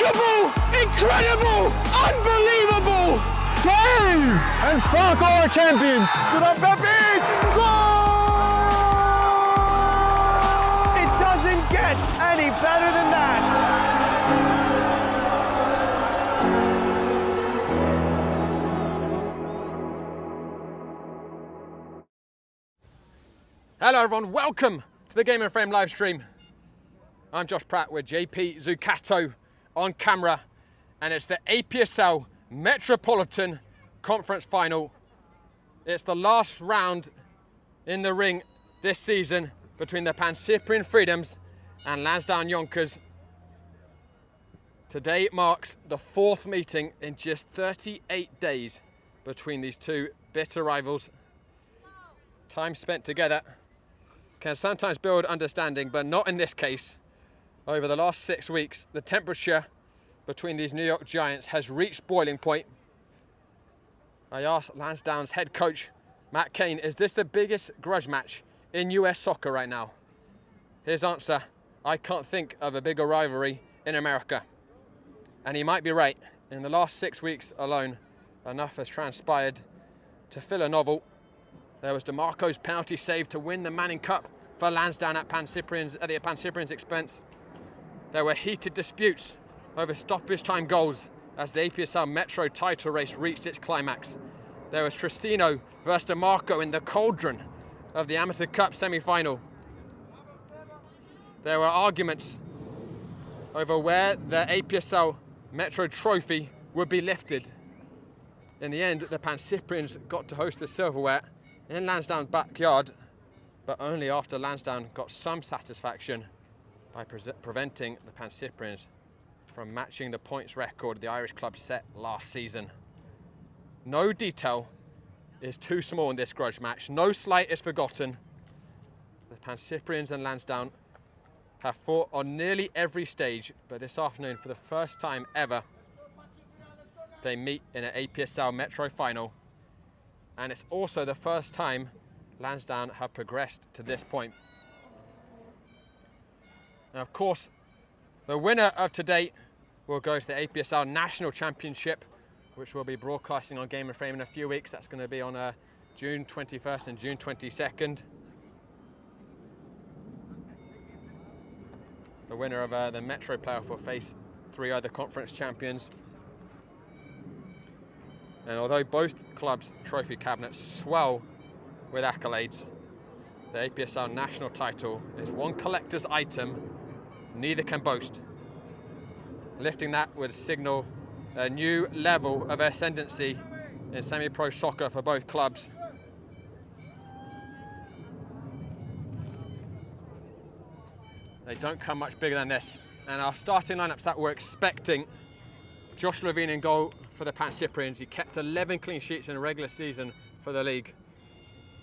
Unbelievable! Incredible! Unbelievable! Save! And Spark our champions! Good on Pepe! Goal! It doesn't get any better than that! Hello everyone, welcome to the Game and Frame live stream. I'm Josh Pratt with JP Zuccato on camera, and it's the APSL Metropolitan Conference Final. It's the last round in the ring this season between the Pancyprian Freedoms and Lansdowne Yonkers. Today marks the fourth meeting in just 38 days between these two bitter rivals. Time spent together can sometimes build understanding, but not in this case. Over the last 6 weeks, the temperature between these New York Giants has reached boiling point. I asked Lansdowne's head coach, Matt Cain, is this the biggest grudge match in US soccer right now? His answer, I can't think of a bigger rivalry in America. And he might be right. In the last 6 weeks alone, enough has transpired to fill a novel. There was DeMarco's penalty save to win the Manning Cup for Lansdowne at the Pancyprian's expense. There were heated disputes over stoppage time goals as the APSL Metro title race reached its climax. There was Tristino versus DeMarco in the cauldron of the Amateur Cup semi-final. There were arguments over where the APSL Metro trophy would be lifted. In the end, the Pancyprians got to host the silverware in Lansdowne's backyard, but only after Lansdowne got some satisfaction by preventing the Pancyprians from matching the points record the Irish club set last season. No detail is too small in this grudge match. No slight is forgotten. The Pancyprians and Lansdowne have fought on nearly every stage, but this afternoon, for the first time ever, they meet in an APSL Metro final. And it's also the first time Lansdowne have progressed to this point. Now, of course, the winner of today will go to the APSL National Championship, which we'll be broadcasting on Game and Frame in a few weeks. That's going to be on June 21st and June 22nd. The winner of the Metro playoff will face 3 other conference champions. And although both clubs' trophy cabinets swell with accolades, the APSL national title is one collector's item neither can boast. Lifting that would signal a new level of ascendancy in semi-pro soccer for both clubs. They don't come much bigger than this. And our starting lineups that we're expecting: Josh Levine in goal for the Pancyprians. He kept 11 clean sheets in a regular season for the league.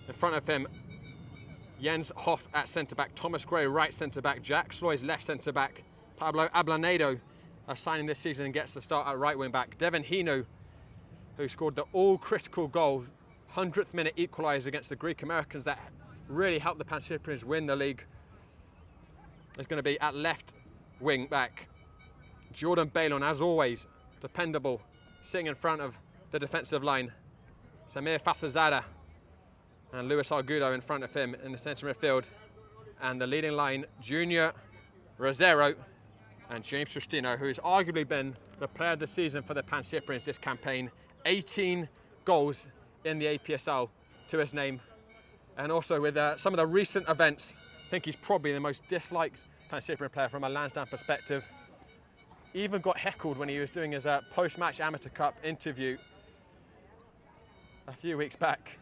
In front of him, Jens Hoff at centre-back, Thomas Gray right centre-back, Jack Sloy's left centre-back, Pablo Ablanedo signing this season and gets the start at right wing-back, Devin Hino, who scored the all-critical goal, 100th minute equaliser against the Greek Americans that really helped the Pancyprians win the league, is going to be at left wing-back. Jordan Balon, as always, dependable, sitting in front of the defensive line. Samir Fathazada and Luis Argudo in front of him in the centre midfield. And the leading line, Junior Rosero and James Tristino, who's arguably been the player of the season for the Pancyprians this campaign. 18 goals in the APSL to his name. And also with some of the recent events, I think he's probably the most disliked Pancyprian player from a Lansdowne perspective. Even got heckled when he was doing his post-match Amateur Cup interview a few weeks back.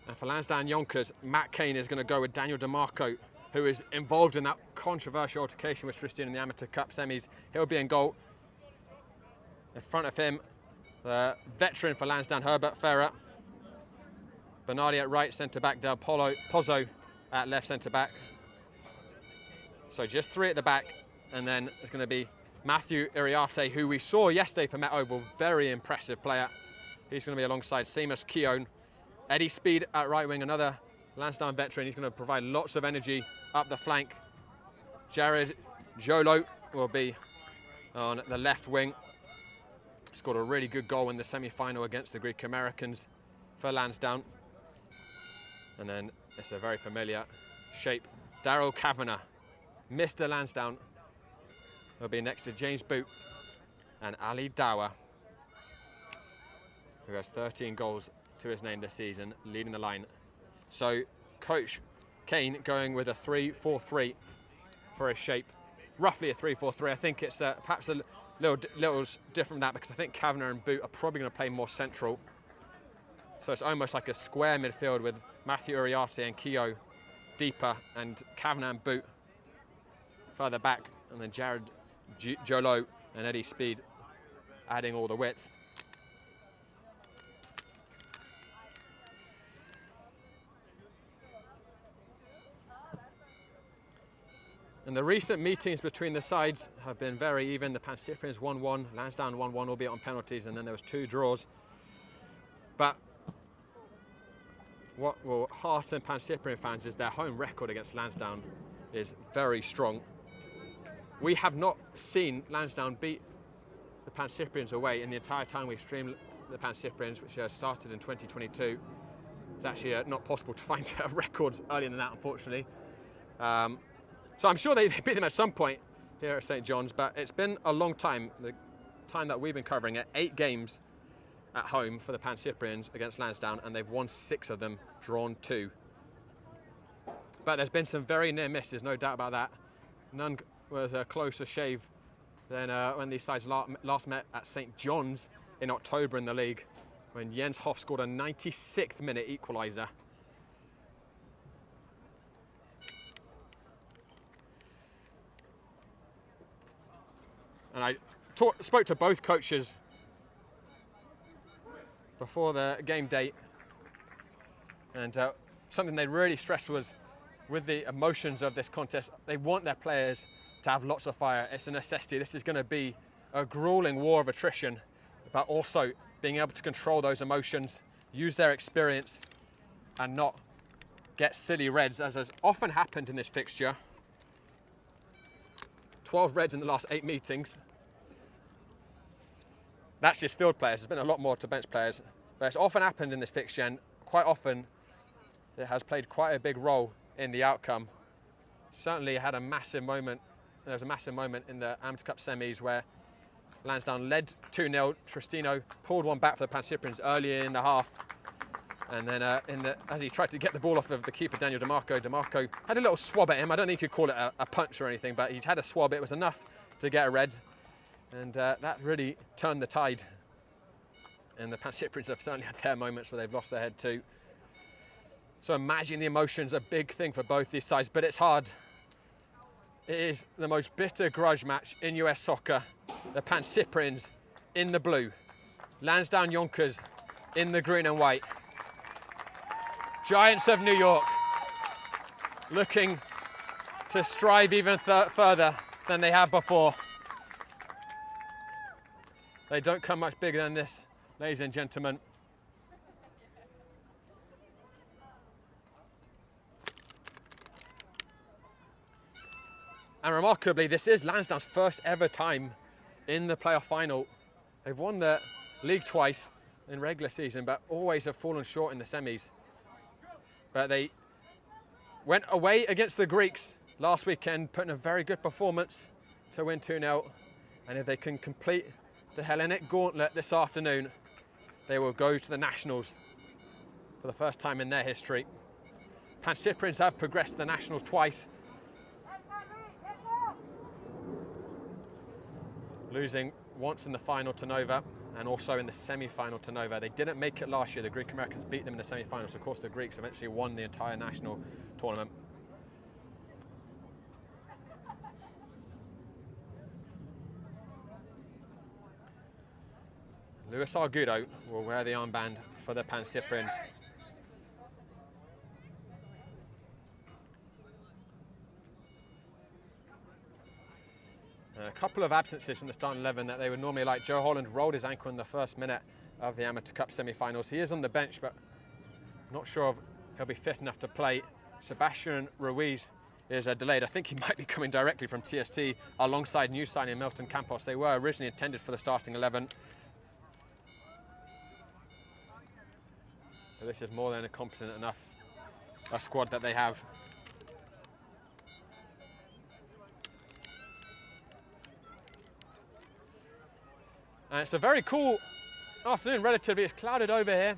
And for Lansdowne Yonkers, Matt Cain is going to go with Daniel DeMarco, who is involved in that controversial altercation with Tristan in the Amateur Cup semis. He'll be in goal. In front of him, the veteran for Lansdowne, Herbert Ferrer. Bernardi at right centre-back, Del Pozzo at left centre-back. So just 3 at the back, and then there's going to be Matthew Iriarte, who we saw yesterday for Met Oval, very impressive player. He's going to be alongside Seamus Keown. Eddie Speed at right wing, another Lansdowne veteran. He's going to provide lots of energy up the flank. Jared Jolo will be on the left wing. Scored a really good goal in the semi-final against the Greek Americans for Lansdowne. And then it's a very familiar shape. Daryl Kavanagh, Mr. Lansdowne, will be next to James Boot and Ali Dower, who has 13 goals to his name this season, leading the line. So Coach Kane going with a 3-4-3 for his shape, roughly a 3-4-3. I think it's perhaps a little different from that, because I think Kavanagh and Boot are probably going to play more central. So it's almost like a square midfield with Matthew Uriarte and Keogh deeper, and Kavanagh and Boot further back, and then Jared Jolo and Eddie Speed adding all the width. And the recent meetings between the sides have been very even. The Pancyprians 1-1, Lansdowne 1-1, albeit on penalties, and then there was 2 draws. But what will hearten Pancyprian fans is their home record against Lansdowne is very strong. We have not seen Lansdowne beat the Pancyprians away in the entire time we've streamed the Pancyprians, which started in 2022. It's actually not possible to find records earlier than that, unfortunately. So I'm sure they beat them at some point here at St. John's, but it's been a long time, the time that we've been covering it, 8 games at home for the Pancyprians against Lansdowne, and they've won 6 of them, drawn 2. But there's been some very near misses, no doubt about that. None was a closer shave than when these sides last met at St. John's in October in the league, when Jens Hoff scored a 96th minute equaliser. And I spoke to both coaches before the game date, and something they really stressed was, with the emotions of this contest, they want their players to have lots of fire. It's a necessity. This is going to be a grueling war of attrition, but also being able to control those emotions, use their experience, and not get silly reds, as has often happened in this fixture. 12 reds in the last 8 meetings. That's just field players. There's been a lot more to bench players, but it's often happened in this fixture, and quite often it has played quite a big role in the outcome. Certainly had a massive moment. There was a massive moment in the Amateur Cup semis where Lansdowne led 2-0. Tristino pulled one back for the Pancyprians earlier in the half, and then as he tried to get the ball off of the keeper Daniel DeMarco had a little swab at him. I don't think you could call it a punch or anything, but he'd had a swab. It was enough to get a red, and that really turned the tide. And the Pancyprians have certainly had their moments where they've lost their head too. So managing the emotions, a big thing for both these sides, but it's hard. It is the most bitter grudge match in US soccer. The Pancyprians in the blue, Lansdowne Yonkers in the green and white. Giants of New York looking to strive even further than they have before. They don't come much bigger than this, ladies and gentlemen. And remarkably, this is Lansdowne's first ever time in the playoff final. They've won the league twice in regular season, but always have fallen short in the semis. But they went away against the Greeks last weekend, putting a very good performance to win 2-0. And if they can complete the Hellenic Gauntlet this afternoon, they will go to the Nationals for the first time in their history. Pancyprians have progressed to the Nationals twice, losing once in the final to Nova and also in the semi-final to Nova. They didn't make it last year. The Greek Americans beat them in the semi-finals. Of course, the Greeks eventually won the entire national tournament. Luis Argudo will wear the armband for the Pancyprians. A couple of absences from the starting 11 that they would normally like. Joe Holland rolled his ankle in the first minute of the Amateur Cup semi-finals. He is on the bench, but not sure if he'll be fit enough to play. Sebastian Ruiz is delayed. I think he might be coming directly from TST alongside new signing Milton Campos. They were originally intended for the starting 11. But this is more than a competent enough squad that they have. And it's a very cool afternoon, relatively. It's clouded over here,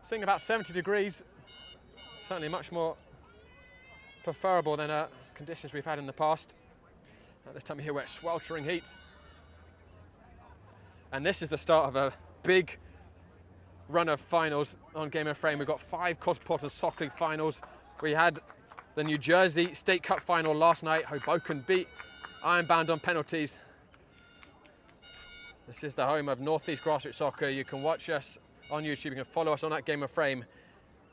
seeing about 70 degrees. Certainly much more preferable than conditions we've had in the past. At this time of year where it's sweltering heat. And this is the start of a big run of finals on Game of Frame. We've got 5 Cosmopolitan Soccer League finals. We had the New Jersey State Cup final last night. Hoboken beat Ironbound on penalties. This is the home of Northeast Grassroots Soccer. You can watch us on YouTube. You can follow us on that Game of Frame.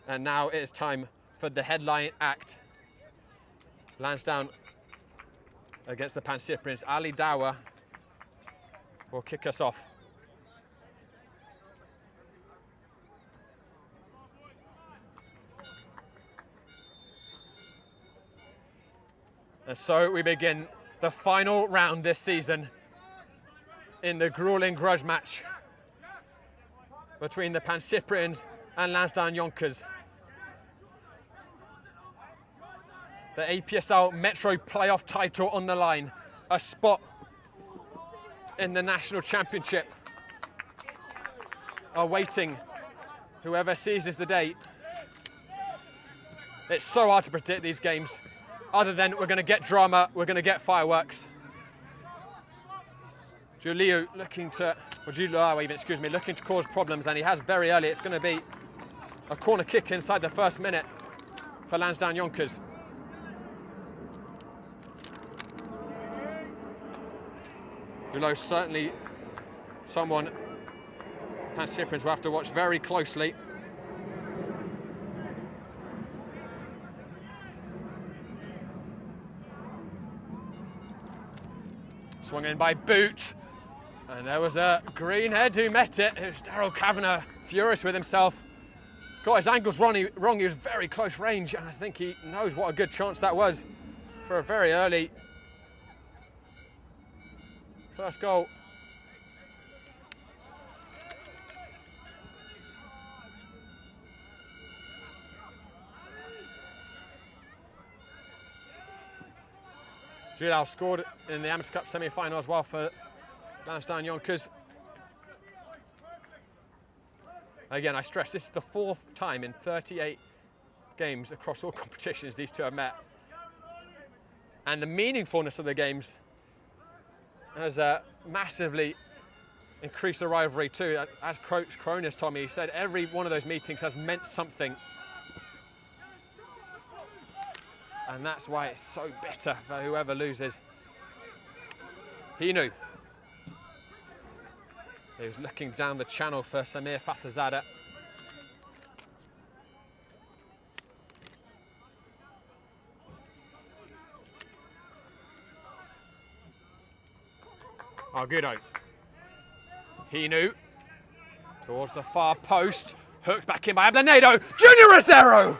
And now it is time for the headline act. Lansdowne against the Pancyprians. Ali Dower will kick us off. And so we begin the final round this season in the grueling grudge match between the Pancyprians and Lansdowne Yonkers. The APSL Metro playoff title on the line, a spot in the National Championship awaiting whoever seizes the day. It's so hard to predict these games, other than we're going to get drama, we're going to get fireworks. Julio looking to cause problems, and he has very early. It's going to be a corner kick inside the first minute for Lansdowne Yonkers. Julio certainly someone Pancyprians will have to watch very closely. Swung in by Boot. And there was a greenhead who met it. It was Daryl Kavanagh, furious with himself. Got his angles wrong. He was very close range, and I think he knows what a good chance that was for a very early first goal. Gilal scored in the Amateur Cup semi-final as well for Lansdowne Yonkers. Again, I stress, this is the 4th time in 38 games across all competitions these two have met. And the meaningfulness of the games has massively increased the rivalry too. As Coach Cronus told me, he said every one of those meetings has meant something. And that's why it's so bitter for whoever loses. He knew. He was looking down the channel for Samir Fathazada. Argudo. He knew. Towards the far post. Hooked back in by Ablanedo. Junior Rosero!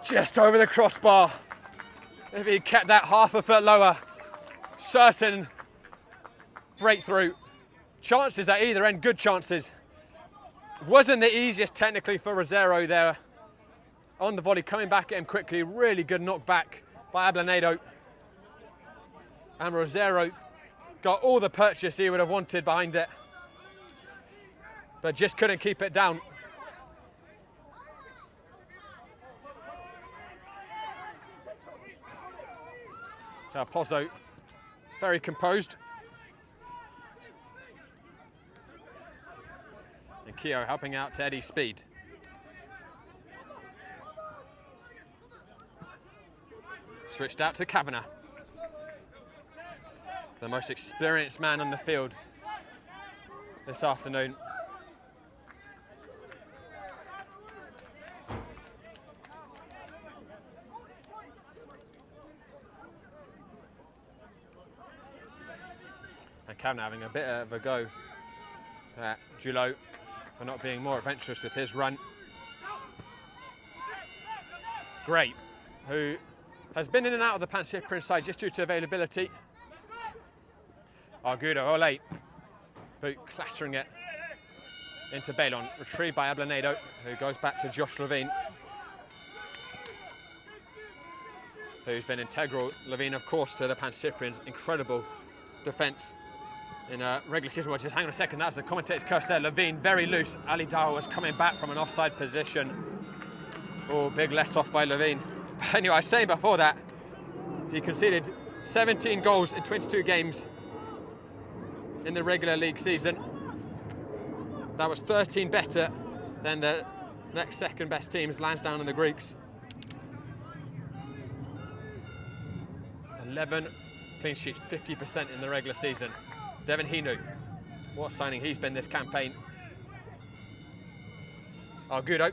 Just over the crossbar. If he kept that half a foot lower, certain breakthrough. Chances at either end, good chances. Wasn't the easiest technically for Rosero there. On the volley, coming back at him quickly. Really good knockback by Ablanedo. And Rosero got all the purchase he would have wanted behind it, but just couldn't keep it down. Pozzo, very composed. And Keogh helping out to Eddie Speed. Switched out to Kavanagh. The most experienced man on the field this afternoon. And Kavanagh having a bit of a go at Julo for not being more adventurous with his run. Great, who has been in and out of the Pancyprian side just due to availability. Argudo, Ole. Boot clattering it into Balon. Retrieved by Ablanedo, who goes back to Josh Levine, who's been integral, Levine, of course, to the Pancyprians' incredible defence in a regular season watches. Hang on a second, that's the commentator's curse there. Levine very loose. Ali Dawah was coming back from an offside position. Oh, big let off by Levine. Anyway, I was saying before that, he conceded 17 goals in 22 games in the regular league season. That was 13 better than the next second best teams, Lansdowne and the Greeks. 11 clean sheets, 50% in the regular season. Devin Hinu, what signing he's been this campaign. Argudo.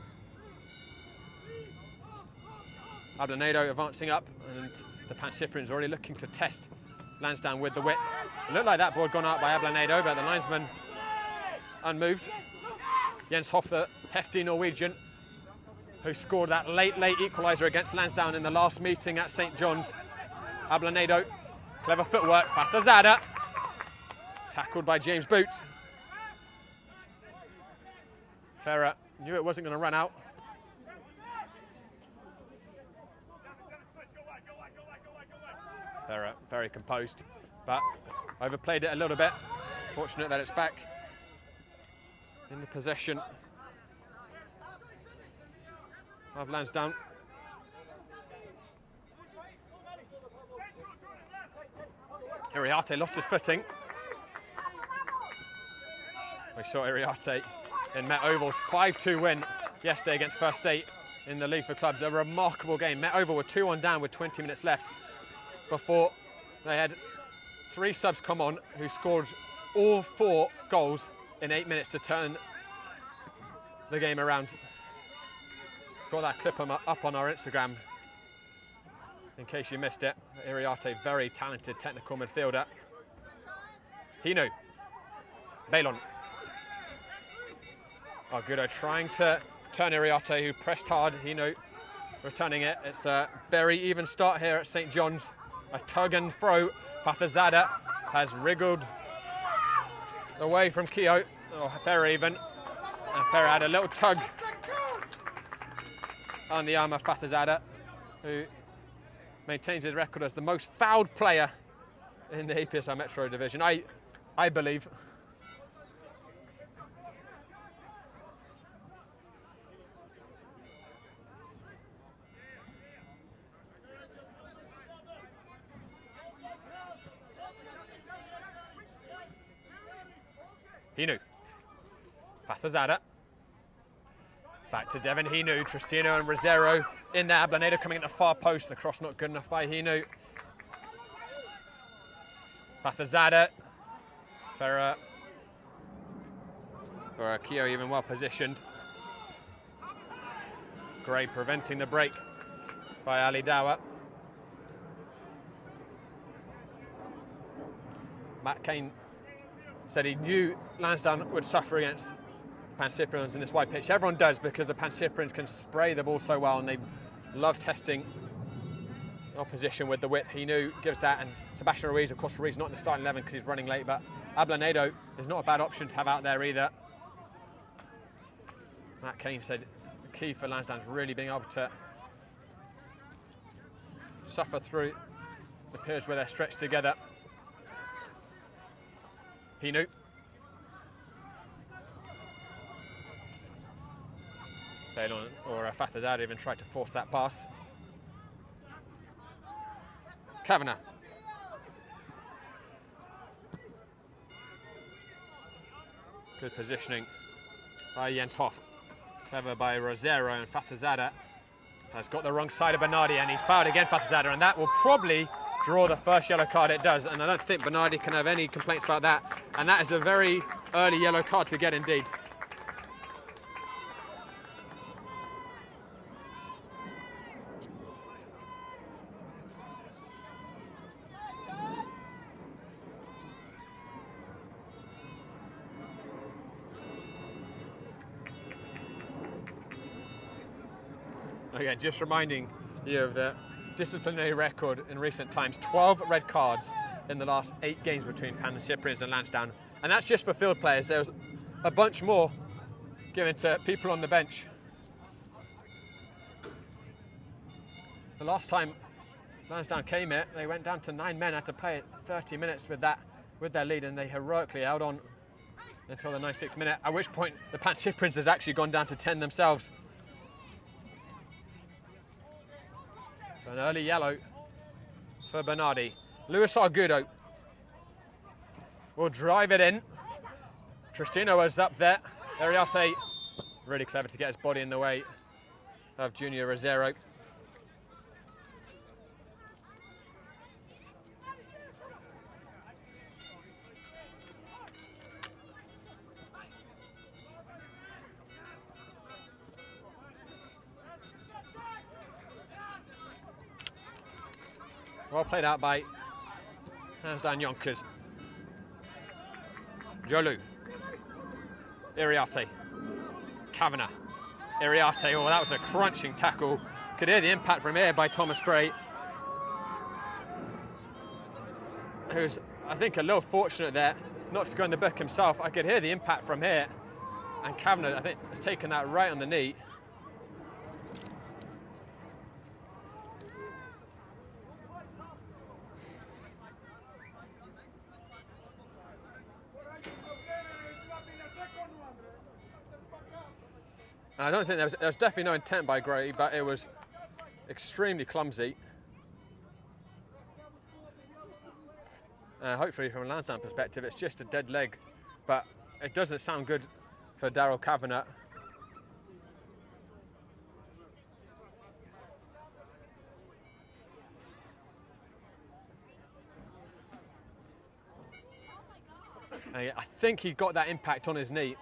Ablanedo advancing up, and the Pancyprians already looking to test Lansdowne with the width. It looked like that ball had gone out by Ablanedo, but the linesman unmoved. Jens Hoff, the hefty Norwegian, who scored that late equaliser against Lansdowne in the last meeting at St John's. Ablanedo, clever footwork, Fathazada, tackled by James Boot. Ferrer knew it wasn't going to run out. Ferrer very composed, but overplayed it a little bit. Fortunate that it's back in the possession of Lansdowne. Iriarte lost his footing. We saw Iriarte in Met Oval's 5-2 win yesterday against First State in the League for Clubs. A remarkable game. Met Oval were 2-1 down with 20 minutes left before they had 3 subs come on who scored all 4 goals in 8 minutes to turn the game around. Got that clip up on our Instagram in case you missed it. Iriarte, very talented technical midfielder. Hinu, Balon. Argudo trying to turn Iriarte, who pressed hard. Hinu returning it. It's a very even start here at St John's. A tug and throw. Fathazada has wriggled away from Keogh. Oh, Ferrer even. And Ferrer had a little tug on the arm of Fathazada, who maintains his record as the most fouled player in the APSL Metro division, I believe. Hinu. Fathazada. Back to Devin Hinu, Tristino and Rosero in there. Ablanedo coming at the far post. The cross not good enough by Hinu. Fathazada. Ferrer. Or Keogh even well positioned. Gray preventing the break by Ali Dawah. Matt Kane said he knew Lansdowne would suffer against Pancyprians in this wide pitch. Everyone does, because the Pancyprians can spray the ball so well and they love testing opposition with the width. He knew gives that, and Sebastian Ruiz, of course, Ruiz not in the starting 11 because he's running late, but Ablanedo is not a bad option to have out there either. Matt Kane said the key for Lansdowne is really being able to suffer through the periods where they're stretched together. Hinu. Balon or Fathazada even tried to force that pass. Kavanagh. Good positioning by Jens Hoff. Clever by Rosero, and Fathazada has got the wrong side of Bernardi, and he's fouled again, Fathazada, and that will probably draw the first yellow card. It does, and I don't think Bernardi can have any complaints about that, and that is a very early yellow card to get indeed. Again, just reminding you of the disciplinary record in recent times. 12 red cards in the last 8 games between Pancyprians and Lansdowne. And that's just for field players. There's a bunch more given to people on the bench. The last time Lansdowne came here, they went down to 9 men, had to play 30 minutes with their lead, and they heroically held on until the 96th minute, at which point the Pancyprians has actually gone down to 10 themselves. An early yellow for Bernardi. Luis Argudo will drive it in. Tristino was up there. Ariate really clever to get his body in the way of Junior Rosero. Well played out by Lansdowne Yonkers. Jolu. Iriarte. Kavanagh. Iriarte. Oh, that was a crunching tackle. Could hear the impact from here by Thomas Gray, who's, I think, a little fortunate there not to go in the book himself. I could hear the impact from here. And Kavanagh, I think, has taken that right on the knee. I don't think there was definitely no intent by Gray, but it was extremely clumsy. Hopefully from a Lansdowne perspective it's just a dead leg, but it doesn't sound good for Daryl Kavanagh. I think he got that impact on his knee.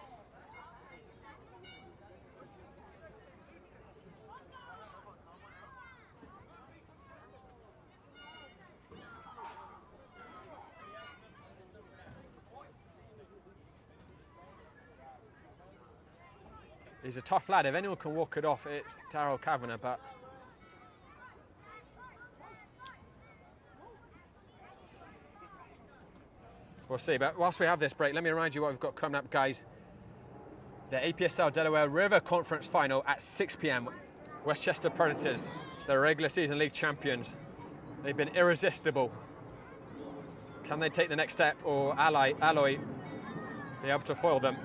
He's a tough lad. If anyone can walk it off, it's Daryl Kavanagh, but we'll see. But whilst we have this break, let me remind you what we've got coming up, guys. The APSL Delaware River Conference Final at 6 p.m. Westchester Predators, the regular season league champions. They've been irresistible. Can they take the next step, or Alloy be able to foil them?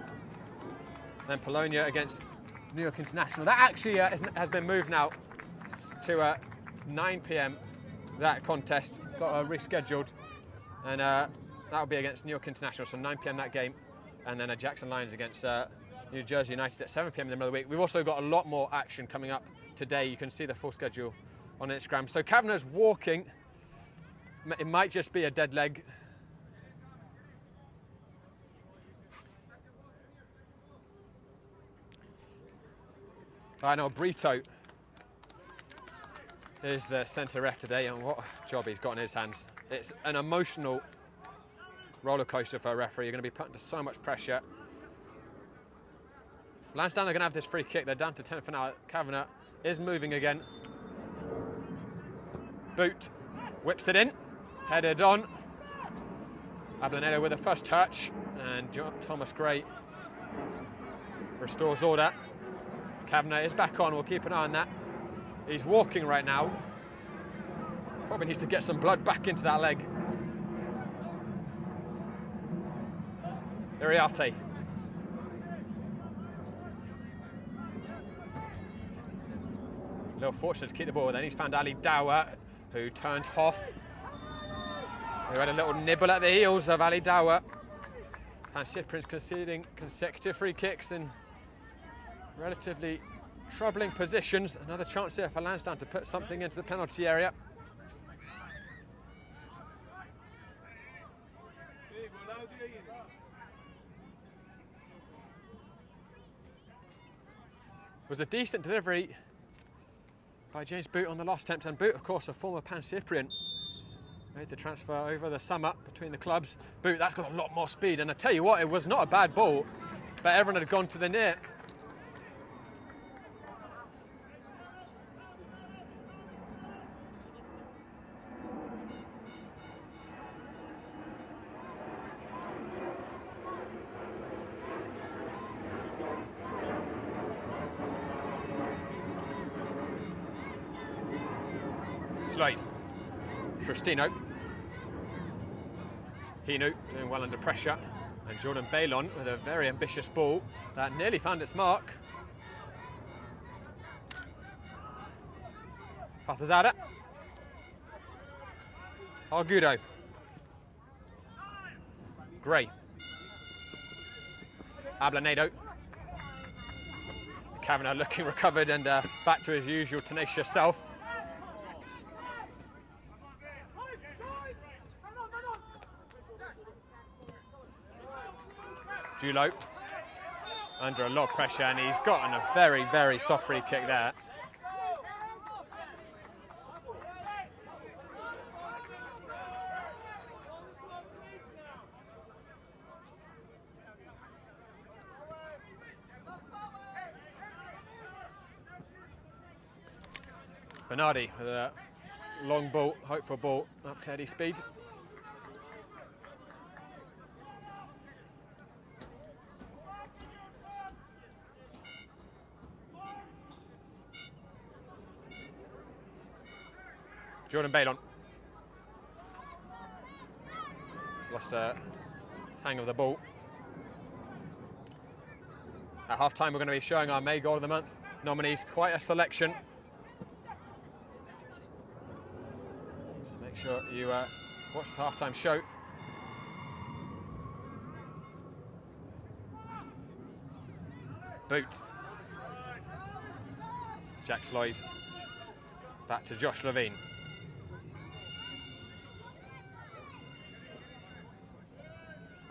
Then Polonia against New York International. That actually has been moved now to 9 p.m. That contest got rescheduled, and that'll be against New York International. So 9 p.m. that game, and then Jackson Lions against New Jersey United at 7 p.m. in the middle of the week. We've also got a lot more action coming up today. You can see the full schedule on Instagram. So Kavanagh's walking. It might just be a dead leg. I know Brito is the centre ref today, and what a job he's got in his hands. It's an emotional roller coaster for a referee. You're going to be put under so much pressure. Lansdowne are going to have this free kick. They're down to 10 for now. Kavanagh is moving again. Boot whips it in, headed on. Ablanello with a first touch, and Thomas Gray restores order. Kavanagh is back on. We'll keep an eye on that. He's walking right now. Probably needs to get some blood back into that leg. Iriarte. A little fortunate to keep the ball. Then he's found Ali Dawa, who turned Hoff, who had a little nibble at the heels of Ali Dawa. Pancyprians conceding consecutive free kicks in relatively troubling positions. Another chance here for Lansdowne to put something into the penalty area. It was a decent delivery by James Boot on the last attempt, and Boot, of course, a former Pancyprian. Made the transfer over the summer between the clubs. Boot, that's got a lot more speed, and I tell you what, it was not a bad ball, but everyone had gone to the near. Sloys. Tristino. Hinu doing well under pressure. And Jordan Balon with a very ambitious ball that nearly found its mark. Fatazada. Argudo. Gray. Ablanedo. Kavanagh looking recovered and back to his usual tenacious self. Julo under a lot of pressure, and he's gotten a very, very soft free kick there. Bernardi with a long ball, hopeful ball up to Eddie Speed. Jordan Balon. Lost a hang of the ball. At half time, we're going to be showing our May Goal of the Month nominees. Quite a selection. So make sure you watch the half time show. Boot. Jack Sloys. Back to Josh Levine.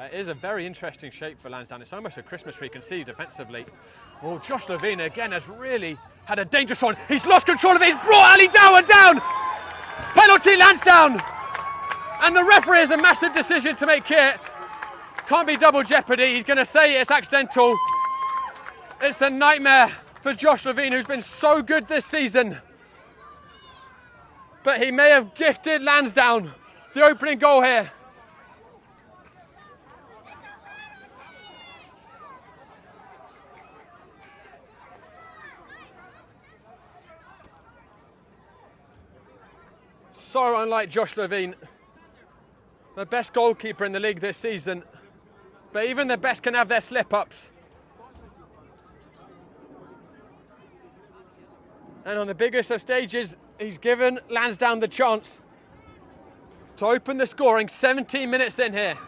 It is a very interesting shape for Lansdowne. It's almost a Christmas tree. You can see defensively. Oh, Josh Levine again has really had a dangerous one. He's lost control of it. He's brought Ali Dower down. Penalty Lansdowne. And the referee has a massive decision to make here. Can't be double jeopardy. He's going to say it's accidental. It's a nightmare for Josh Levine, who's been so good this season. But he may have gifted Lansdowne the opening goal here. So unlike Josh Levine, the best goalkeeper in the league this season. But even the best can have their slip-ups. And on the biggest of stages, he's given Lansdowne the chance to open the scoring 17 minutes in here.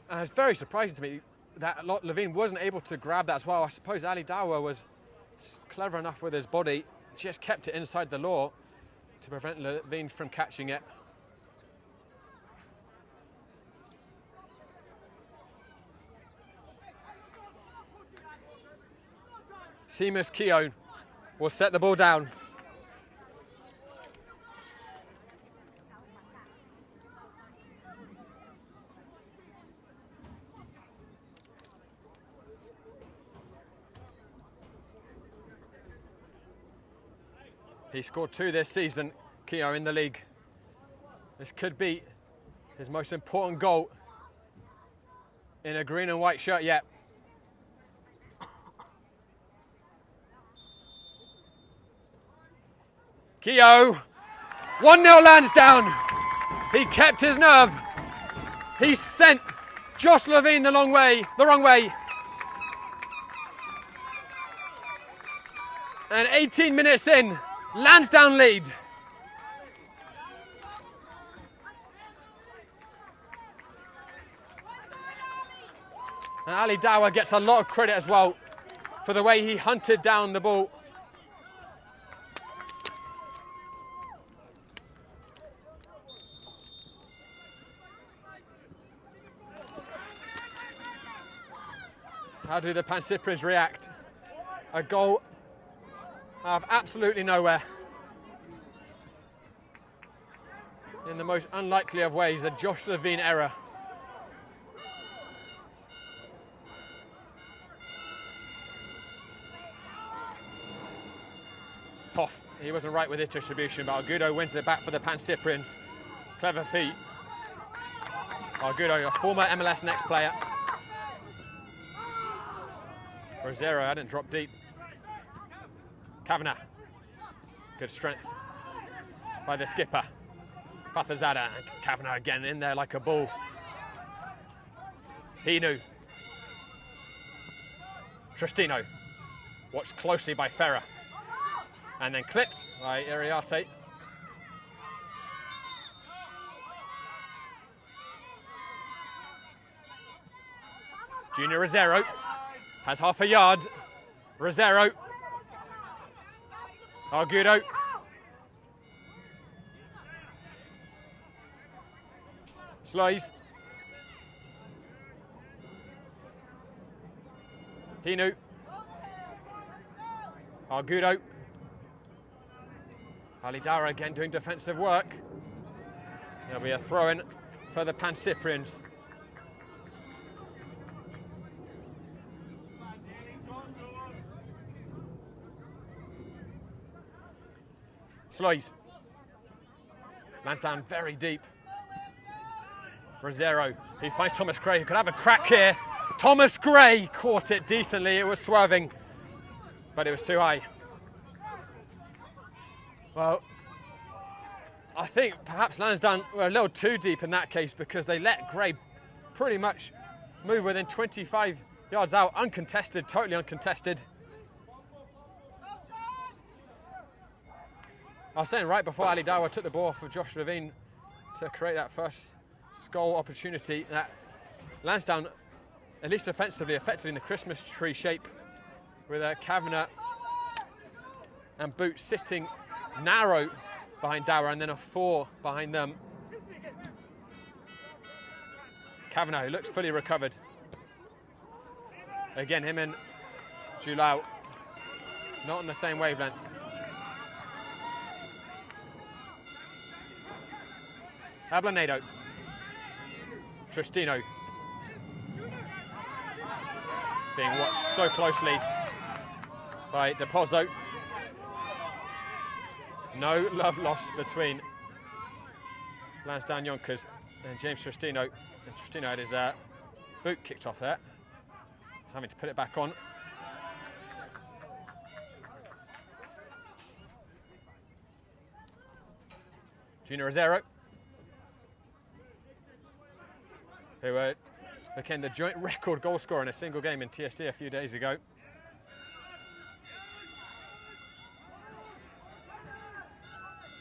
And it's very surprising to me that Levine wasn't able to grab that as well. I suppose Ali Dower was clever enough with his body, just kept it inside the law to prevent Levine from catching it. Seamus Keown will set the ball down. He scored 2 this season, Keown, in the league. This could be his most important goal in a green and white shirt yet. Keown, 1-0 Lansdowne. He kept his nerve. He sent Josh Levine the wrong way. And 18 minutes in, Lansdowne lead. And Ali Dower gets a lot of credit as well for the way he hunted down the ball. How do the Pancyprians react? A goal out of absolutely nowhere. In the most unlikely of ways, a Josh Levine error. Hoff, he wasn't right with his distribution, but Argudo wins it back for the Pancyprians. Clever feet. Oh, good. A former MLS Next player. Rosero hadn't dropped deep. Kavanagh. Good strength by the skipper. Fathazada, and Kavanagh again in there like a bull. Hinu. Tristino. Watched closely by Ferrer. And then clipped by Iriarte. Junior Rosero has half a yard. Rosero. Argudo. Sloys. Hinu. Argudo. Alidara again doing defensive work. There'll be a throw-in for the Pancyprians. Sloys. Lansdowne very deep. Rosero, he finds Thomas Gray, who could have a crack here. Thomas Gray caught it decently. It was swerving, but it was too high. Well, I think perhaps Lansdowne were a little too deep in that case because they let Gray pretty much move within 25 yards out, uncontested, totally uncontested. I was saying right before Ali Dawa took the ball off of Josh Levine to create that first goal opportunity, that Lansdowne, at least offensively, effectively in the Christmas tree shape, with Kavanagh and Boot sitting narrow behind Dower and then a 4 behind them. Kavanagh, who looks fully recovered. Again, him and Julau not on the same wavelength. Ablanedo. Tristino. Being watched so closely by Depozo. No love lost between Lansdowne Yonkers and James Tristino. And Tristino had his boot kicked off there, having to put it back on. Junior Rosero, who became the joint record goal scorer in a single game in TSD a few days ago.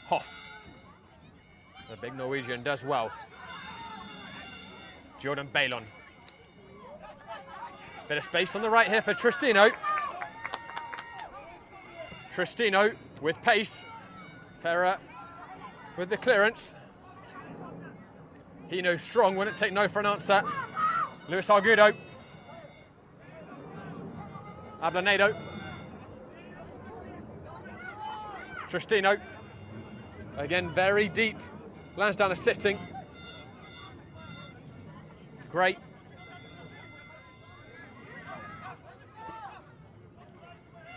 Hoff, the big Norwegian, does well. Jordan Balon. Bit of space on the right here for Tristino. Tristino with pace. Ferrer with the clearance. He knows strong, wouldn't take no for an answer. Luis Argudo. Ablanedo. Tristino. Again, very deep. Lansdowne is sitting. Great.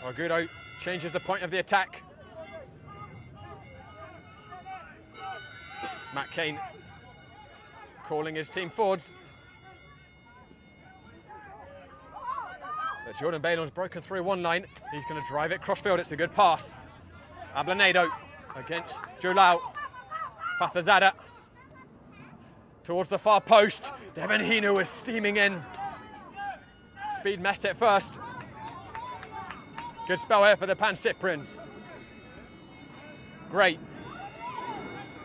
Argudo changes the point of the attack. Matt Kane calling his team forwards. But Jordan Balon's broken through one line. He's going to drive it crossfield. It's a good pass. Ablanedo against Julau. Fathazada towards the far post. Devin Hinu is steaming in. Speed met it first. Good spell here for the Pancyprians. Great.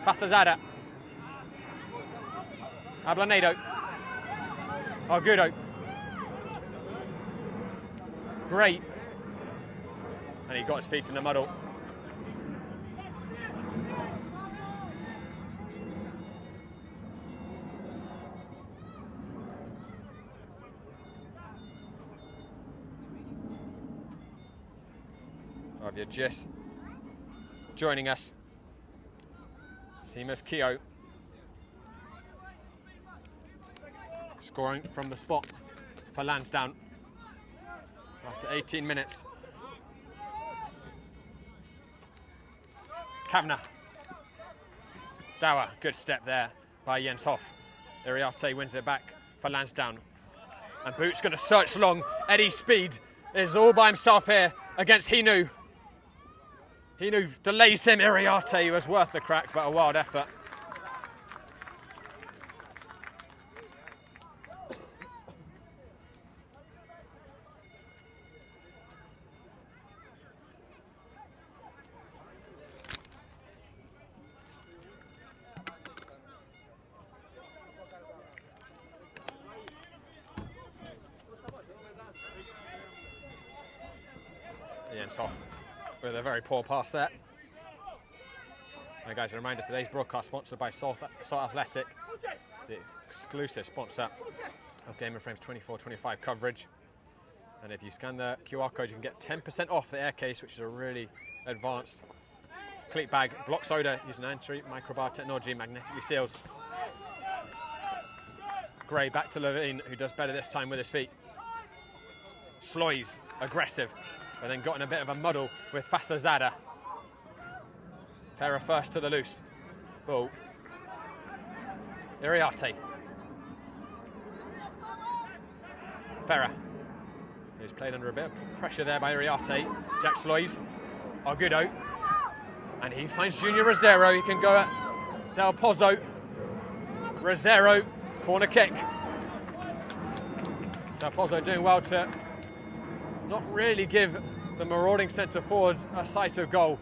Fathazada. Ablanedo. Argudo. Great. And he got his feet in the muddle. If you're just joining us, Seamus Keogh scoring from the spot for Lansdowne after 18 minutes. Kavanagh Dower, good step there by Jens Hoff. Iriarte wins it back for Lansdowne. And Boot's going to search long. Eddie Speed is all by himself here against Hinu. Hinu delays him. Iriarte was worth the crack, but a wild effort. Jens Hoff with a very poor pass there. And guys, a reminder, today's broadcast sponsored by Salt Athletic, the exclusive sponsor of Game of Frames 24-25 coverage. And if you scan the QR code, you can get 10% off the air case, which is a really advanced cleat bag. Blocks odor using entry microbar technology, magnetically seals. Gray back to Levine, who does better this time with his feet. Sloys, aggressive, but then got in a bit of a muddle with Fathazada. Ferrer first to the loose ball. Iriarte. Ferrer, who's played under a bit of pressure there by Iriarte. Jack Sloys, Argudo, and he finds Junior Rosero. He can go at Del Pozzo. Rosero, corner kick. Del Pozzo doing well to not really give the marauding centre forwards a sight of goal.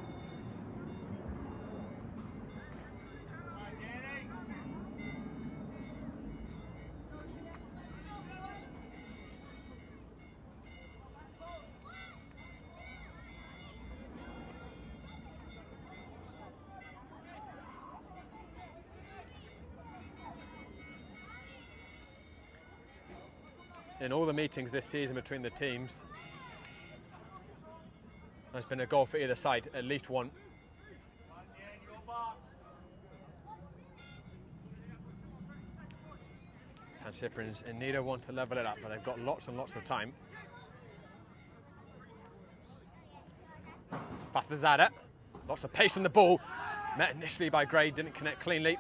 In all the meetings this season between the teams, there's been a goal for either side, at least one. Pancyprians in need of one to level it up, but they've got lots and lots of time. Fathazada, lots of pace on the ball. Met initially by Gray, didn't connect cleanly.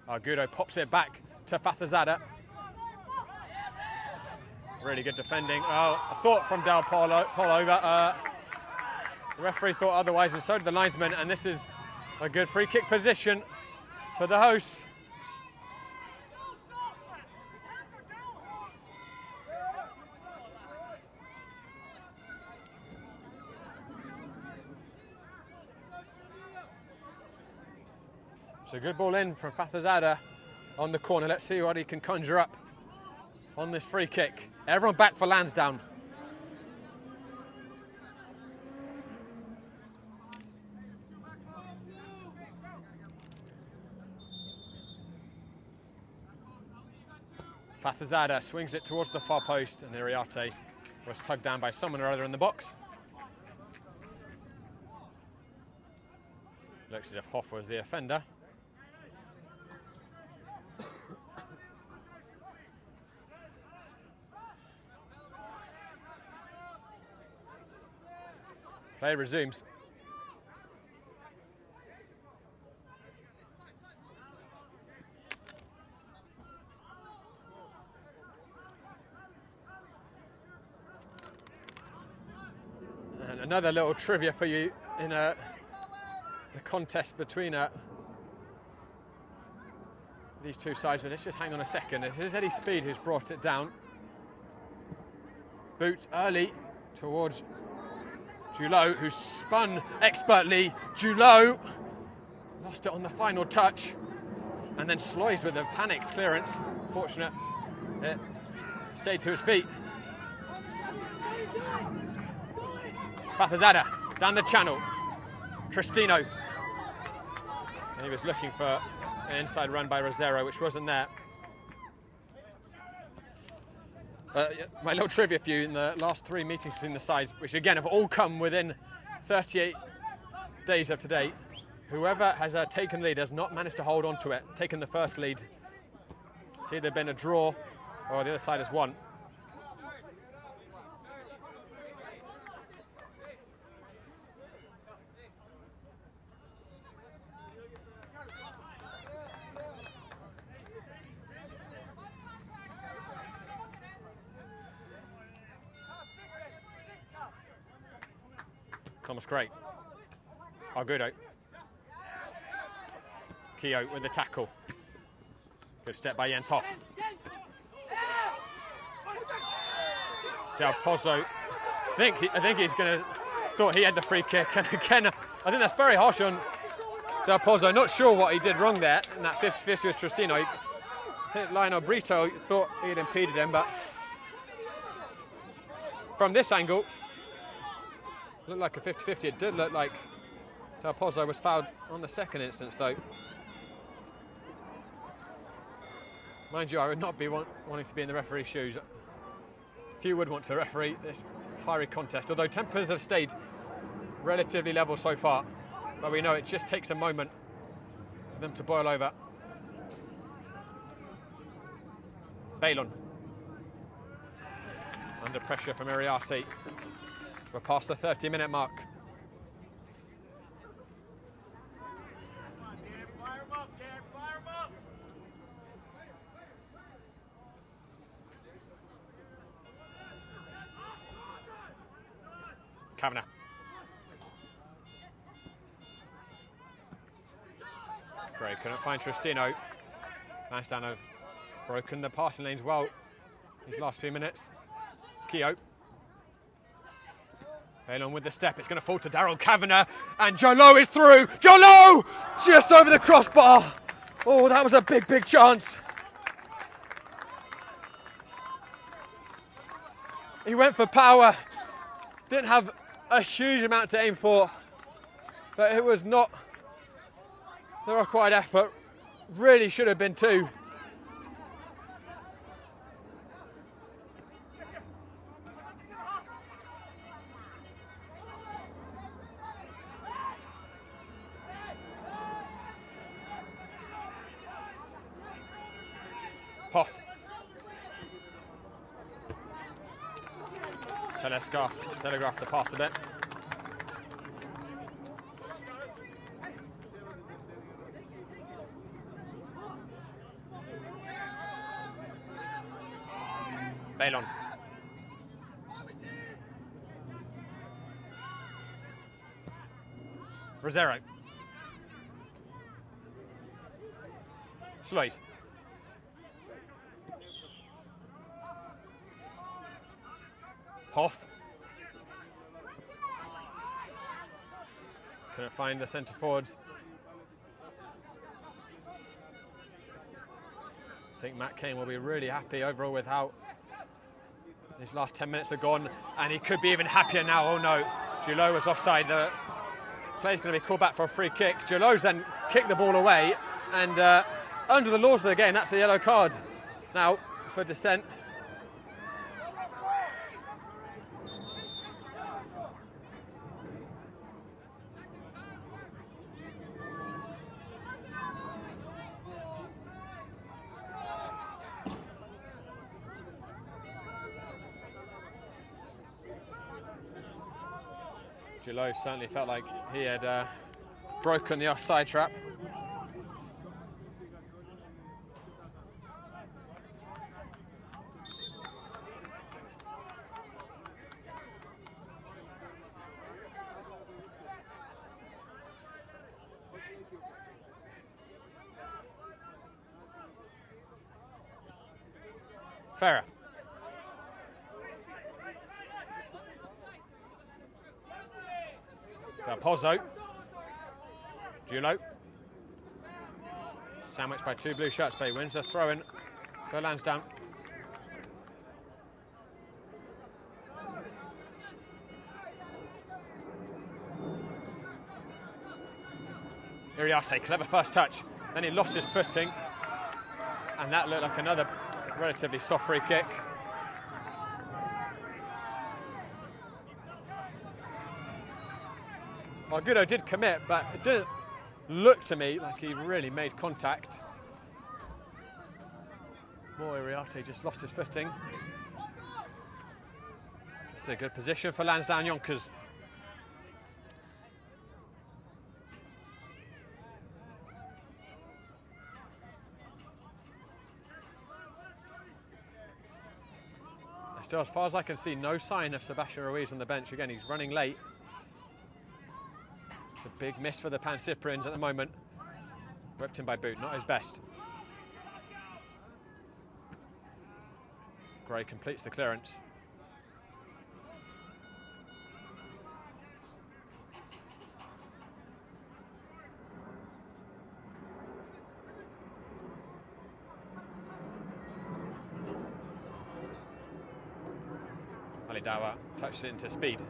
Argudo pops it back to Fathazada. Really good defending. Oh, a thought from Del Polo over. The referee thought otherwise, and so did the linesman. And this is a good free kick position for the hosts. It's a good ball in from Fathazada on the corner. Let's see what he can conjure up on this free kick. Everyone back for Lansdowne. Fathazada swings it towards the far post, and Iriarte was tugged down by someone or other in the box. Looks as if Hoff was the offender. Play resumes. And another little trivia for you in the contest between these two sides. But let's just hang on a second. It is Eddie Speed who's brought it down. Boot early towards Julot, who spun expertly. Julot lost it on the final touch, and then Sloys with a panicked clearance. Fortunate it stayed to his feet. Fathazada down the channel. Tristino. And he was looking for an inside run by Rosero, which wasn't there. My little trivia for you, in the last 3 meetings between the sides, which again have all come within 38 days of today, whoever has taken the lead has not managed to hold on to it, taken the first lead. It's either been a draw or the other side has won. almost great. Argudo. Keogh with the tackle. Good step by Jens Hoff. Del Pozzo. I think he's thought he had the free kick, and again, I think that's very harsh on Del Pozzo. Not sure what he did wrong there in that 50-50 with Tristino. I think Lionel Brito thought he had impeded him, but from this angle, it looked like a 50-50. It did look like Del Pozzo was fouled on the second instance, though. Mind you, I would not be wanting to be in the referee's shoes. Few would want to referee this fiery contest, although tempers have stayed relatively level so far. But we know it just takes a moment for them to boil over. Balon. Under pressure from Iriarte. We're past the 30-minute mark. Kavanagh. Gray couldn't find Tristino. Lansdowne have broken the passing lanes well these last few minutes. Keogh. Balon with the step. It's going to fall to Daryl Kavanagh. And Joe Lowe is through. Joe Lowe! Just over the crossbar. Oh, that was a big, big chance. He went for power. Didn't have a huge amount to aim for, but it was not the required effort. Really should have been two. Hoff. Telegraph the pass a bit. Balon. Rosero. Slois. Hoff. Couldn't find the centre forwards. I think Matt Kane will be really happy overall with how these last 10 minutes are gone, and he could be even happier now. Oh no, Julot was offside. The play's going to be called back for a free kick. Julot's then kicked the ball away, and under the laws of the game, that's a yellow card now for dissent. Julot certainly felt like he had broken the offside trap. Ferrer. Pozzo. Julot. Sandwiched by two blue shirts, but he wins a throw-in for Lansdowne. Iriarte, clever first touch. Then he lost his footing. And that looked like another relatively soft free kick. Argudo did commit, but it didn't look to me like he really made contact. Boy, Iriarte just lost his footing. It's a good position for Lansdowne Yonkers. Still, as far as I can see, no sign of Sebastian Ruiz on the bench. Again, he's running late. It's a big miss for the Pancyprians at the moment. Whipped in by Boot, not his best. Gray completes the clearance. Ali Dawa touches it into Speed.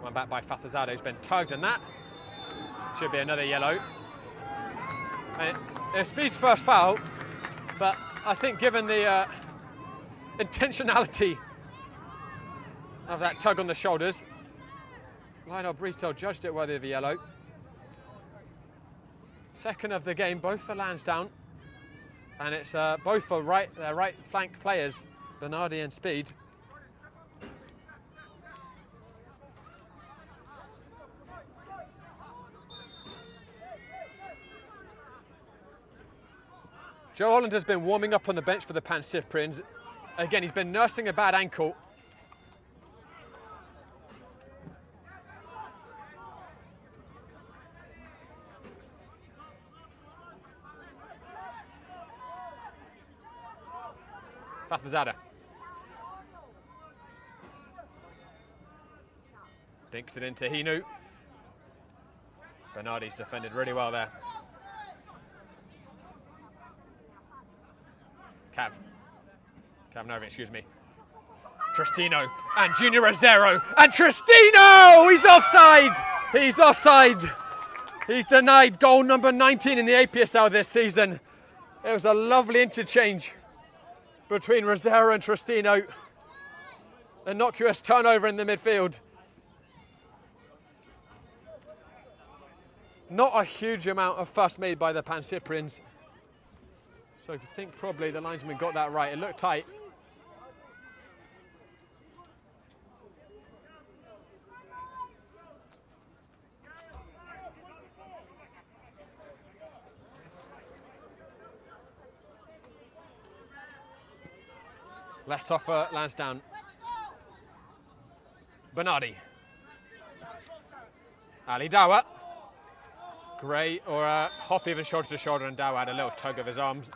One back by Fathazadeh, who's been tugged, and that should be another yellow. And it's Speed's first foul, but I think given the intentionality of that tug on the shoulders, Lionel Brito judged it worthy of a yellow. Second of the game, both for Lansdowne, and it's both for their right flank players, Bernardi and Speed. Joe Holland has been warming up on the bench for the Pancyprians. Again, he's been nursing a bad ankle. Fathazadeh. Dinks it into Hinu. Bernardi's defended really well there. Cavanova, excuse me. Tristino and Junior Rosero, and Tristino! He's offside! He's offside! He's denied goal number 19 in the APSL this season. It was a lovely interchange between Rosero and Tristino. Innocuous turnover in the midfield. Not a huge amount of fuss made by the Pancyprians. So I think probably the linesman got that right. It looked tight. Left off for Lansdowne. Bernardi. Ali Dawa. Gray or Hoff even shoulder to shoulder, and Dawa had a little tug of his arms.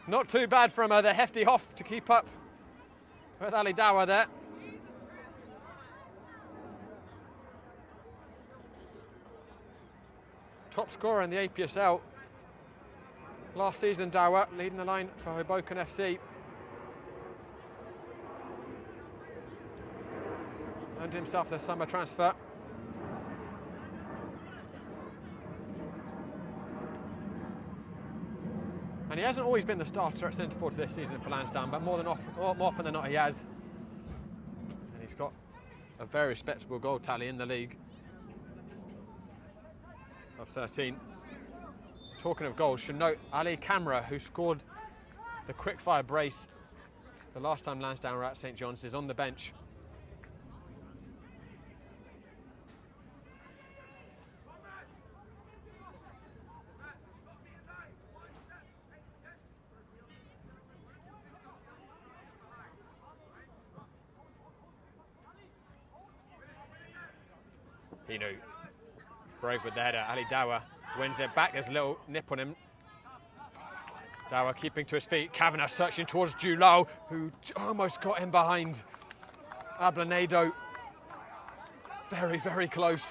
Not too bad from the hefty Hoff to keep up with Ali Dawa there. Top scorer in the APSL last season, Dawa, leading the line for Hoboken FC. Earned himself the summer transfer. And he hasn't always been the starter at centre forward this season for Lansdowne, but more often than not he has. And he's got a very respectable goal tally in the league of 13. Talking of goals, should note Ali Camera, who scored the quickfire brace the last time Lansdowne were at St John's, is on the bench. Hinu, brave with the header. Ali Dawa wins it back. There's a little nip on him. Dawa keeping to his feet. Kavanagh searching towards Julo, who almost got him behind. Ablanedo, very, very close.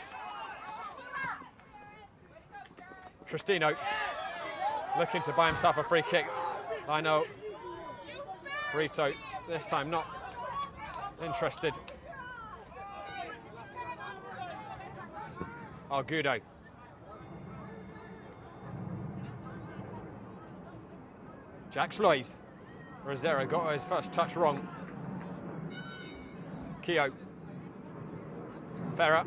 Tristino looking to buy himself a free kick. I know Brito this time not interested. Argudo. Jack Sloys. Rosero got his first touch wrong. Keogh. Ferrer.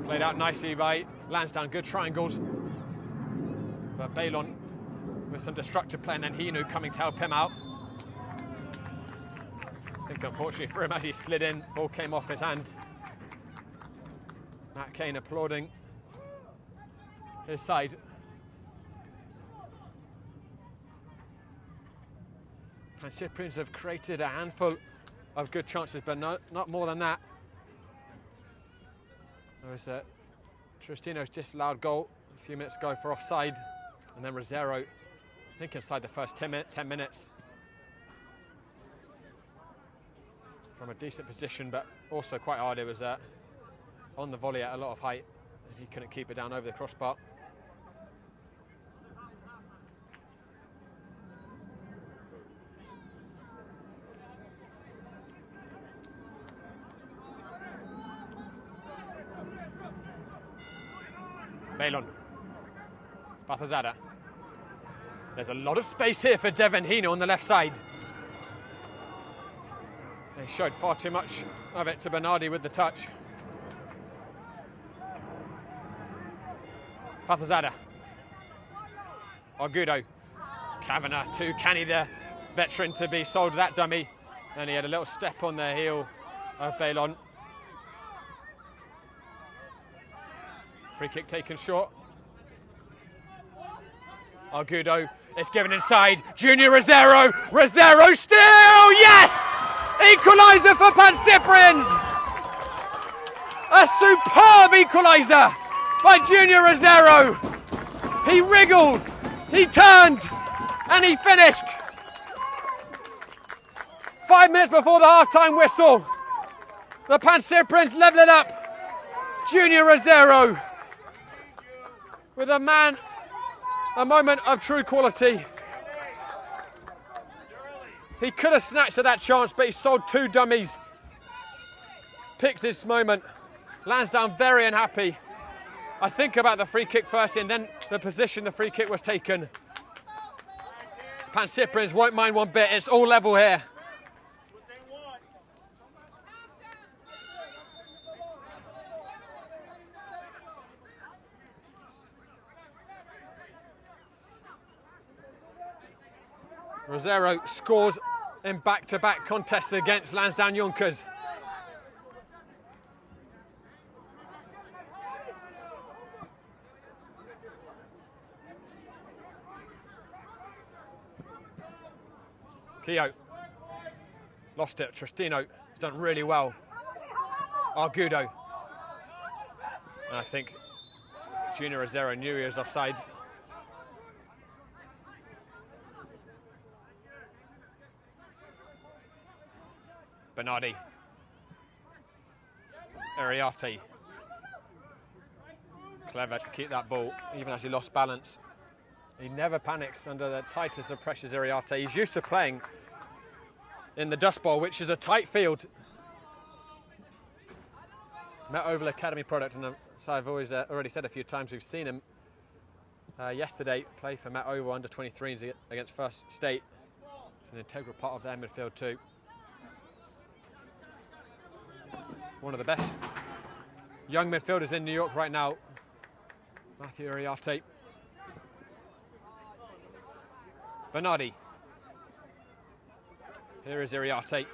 Played out nicely by Lansdowne, good triangles. But Balon with some destructive play, and then Hinu coming to help him out. I think unfortunately for him, as he slid in, ball came off his hand. Matt Kane applauding his side. Pancyprians have created a handful of good chances, but not more than that. There was a Tristino's disallowed goal a few minutes ago for offside, and then Rosero, I think inside the first 10 minutes. From a decent position, but also quite hard. It was on the volley at a lot of height, and he couldn't keep it down over the crossbar. Bailon. Balthazada. There's a lot of space here for Devin Hino on the left side. They showed far too much of it to Bernardi with the touch. Balthazada. Argudo. Kavanagh too canny, the veteran, to be sold that dummy. And he had a little step on the heel of Bailon. Free kick taken short. Argudo is given inside. Junior Rosero. Rosero still! Yes! Equaliser for Pancyprians! A superb equaliser by Junior Rosero. He wriggled, he turned, and he finished. 5 minutes before the half-time whistle, the Pancyprians level it up. Junior Rosero with a moment of true quality. He could have snatched at that chance, but he sold two dummies. Picked his moment. Lansdowne very unhappy. I think about the free kick first and then the position the free kick was taken. Pancyprians won't mind one bit. It's all level here. Rosero scores in back-to-back contests against Lansdowne Yonkers. Keogh lost it. Tristino has done really well. Argudo. And I think Junior Rosero knew he was offside. Bernardi. Ariati. Clever to keep that ball, even as he lost balance. He never panics under the tightest of pressures, Ariati. He's used to playing in the Dust Bowl, which is a tight field. Met Oval Academy product, and as I've always already said a few times, we've seen him yesterday play for Met Oval under 23s against First State. It's an integral part of their midfield too. One of the best young midfielders in New York right now, Matthew Ariati. Bernardi. Here is Ariati.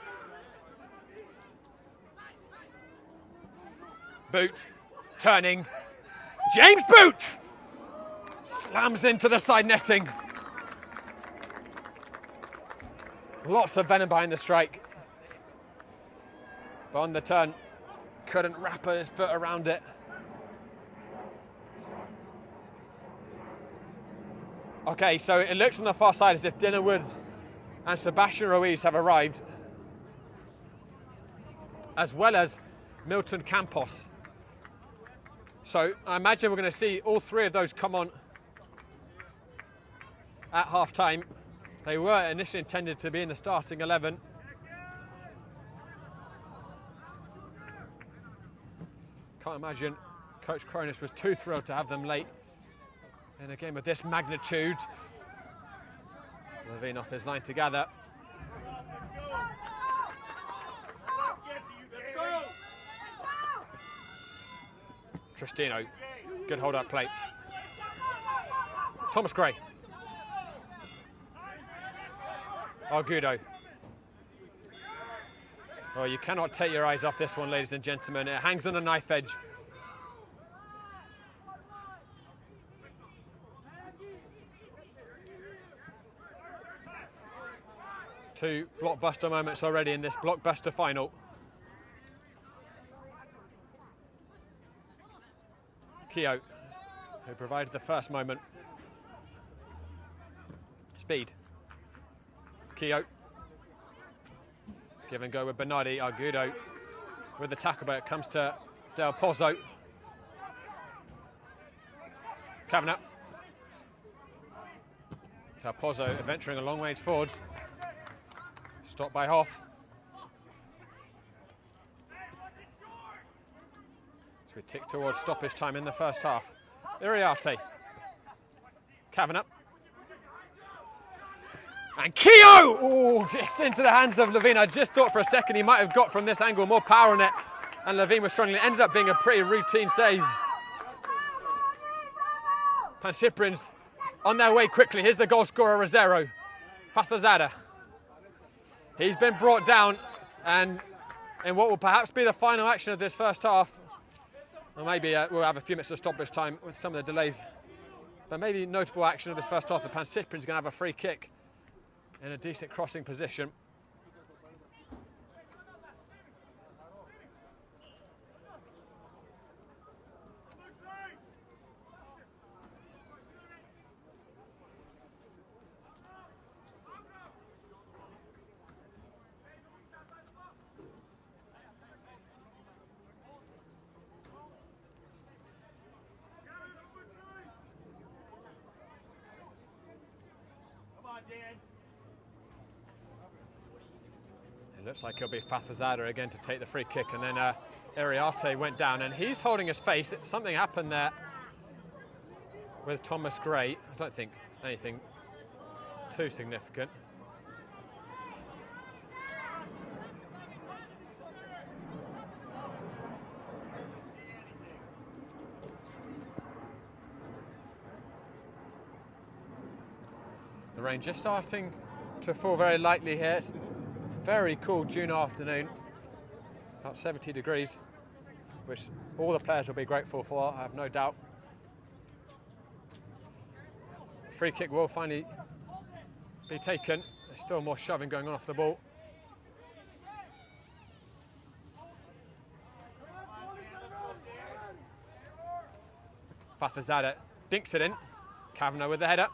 Boot, turning. James Boot! Slams into the side netting. Lots of venom behind the strike. But on the turn, couldn't wrap his foot around it. Okay, so it looks on the far side as if Dylan Woods and Sebastian Ruiz have arrived, as well as Milton Campos. So I imagine we're going to see all three of those come on at half-time. They were initially intended to be in the starting 11. Can't imagine Coach Cronus was too thrilled to have them late in a game of this magnitude. Levine off his line together. Tristino, good hold-up play. Thomas Gray. Argudo. Oh, you cannot take your eyes off this one, ladies and gentlemen. It hangs on a knife edge. Two blockbuster moments already in this blockbuster final. Keogh, who provided the first moment. Speed. Keogh. Give and go with Bernardi. Argudo with the tackle, but it comes to Del Pozzo. Kavanagh. Del Pozzo venturing a long range forwards. Stopped by Hoff. So we tick towards stoppage time in the first half. Iriarte. Kavanagh. And Keogh! Oh, just into the hands of Levine. I just thought for a second he might have got from this angle more power on it. And Levine was struggling. It ended up being a pretty routine save. Pancyprians on their way quickly. Here's the goal scorer, Rosero. Fathazada. He's been brought down, and in what will perhaps be the final action of this first half, or maybe we'll have a few minutes of stoppage time with some of the delays, but maybe notable action of this first half, the Pancyprians going to have a free kick in a decent crossing position. It looks like it'll be Fathazada again to take the free kick, and then Iriarte went down and he's holding his face. Something happened there with Thomas Gray. I don't think anything too significant. The rain just starting to fall very lightly here. It's very cool June afternoon, about 70 degrees, which all the players will be grateful for, I have no doubt. Free kick will finally be taken. There's still more shoving going on off the ball. Fathazada dinks it in. Kavanagh with the header.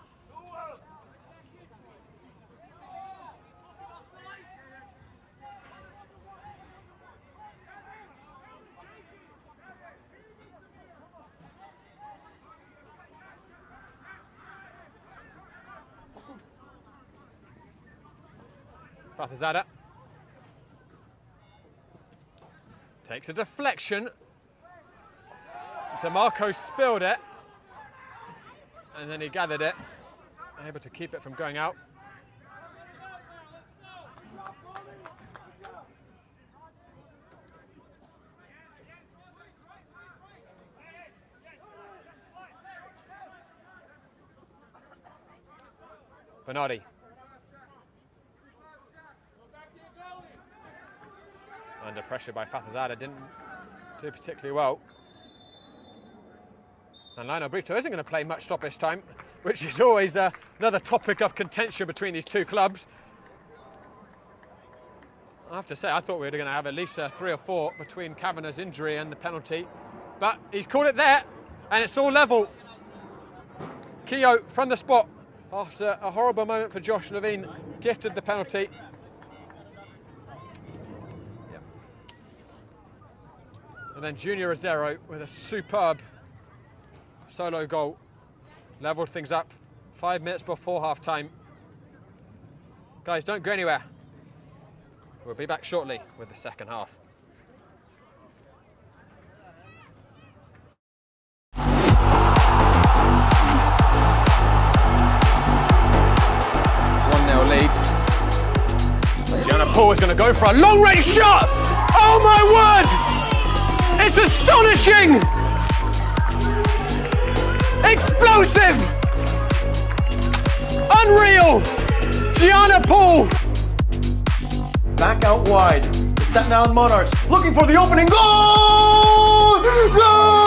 Fathazada takes a deflection. DeMarco spilled it, and then he gathered it, able to keep it from going out. Bernardi. Under pressure by Fathazada, didn't do particularly well. And Lionel Brito isn't going to play much stoppage time, which is always another topic of contention between these two clubs. I have to say, I thought we were going to have at least 3 or 4 between Kavanagh's injury and the penalty, but he's called it there, and it's all level. Keogh from the spot, after a horrible moment for Josh Levine, gifted the penalty. And then Junior Rosero with a superb solo goal, levelled things up 5 minutes before half time. Guys, don't go anywhere. We'll be back shortly with the second half. 1-0 lead. Gianna Paul is going to go for a long range shot. Oh my word! It's astonishing! Explosive! Unreal! Gianna Paul! Back out wide. The Staten Monarchs looking for the opening goal! Goal!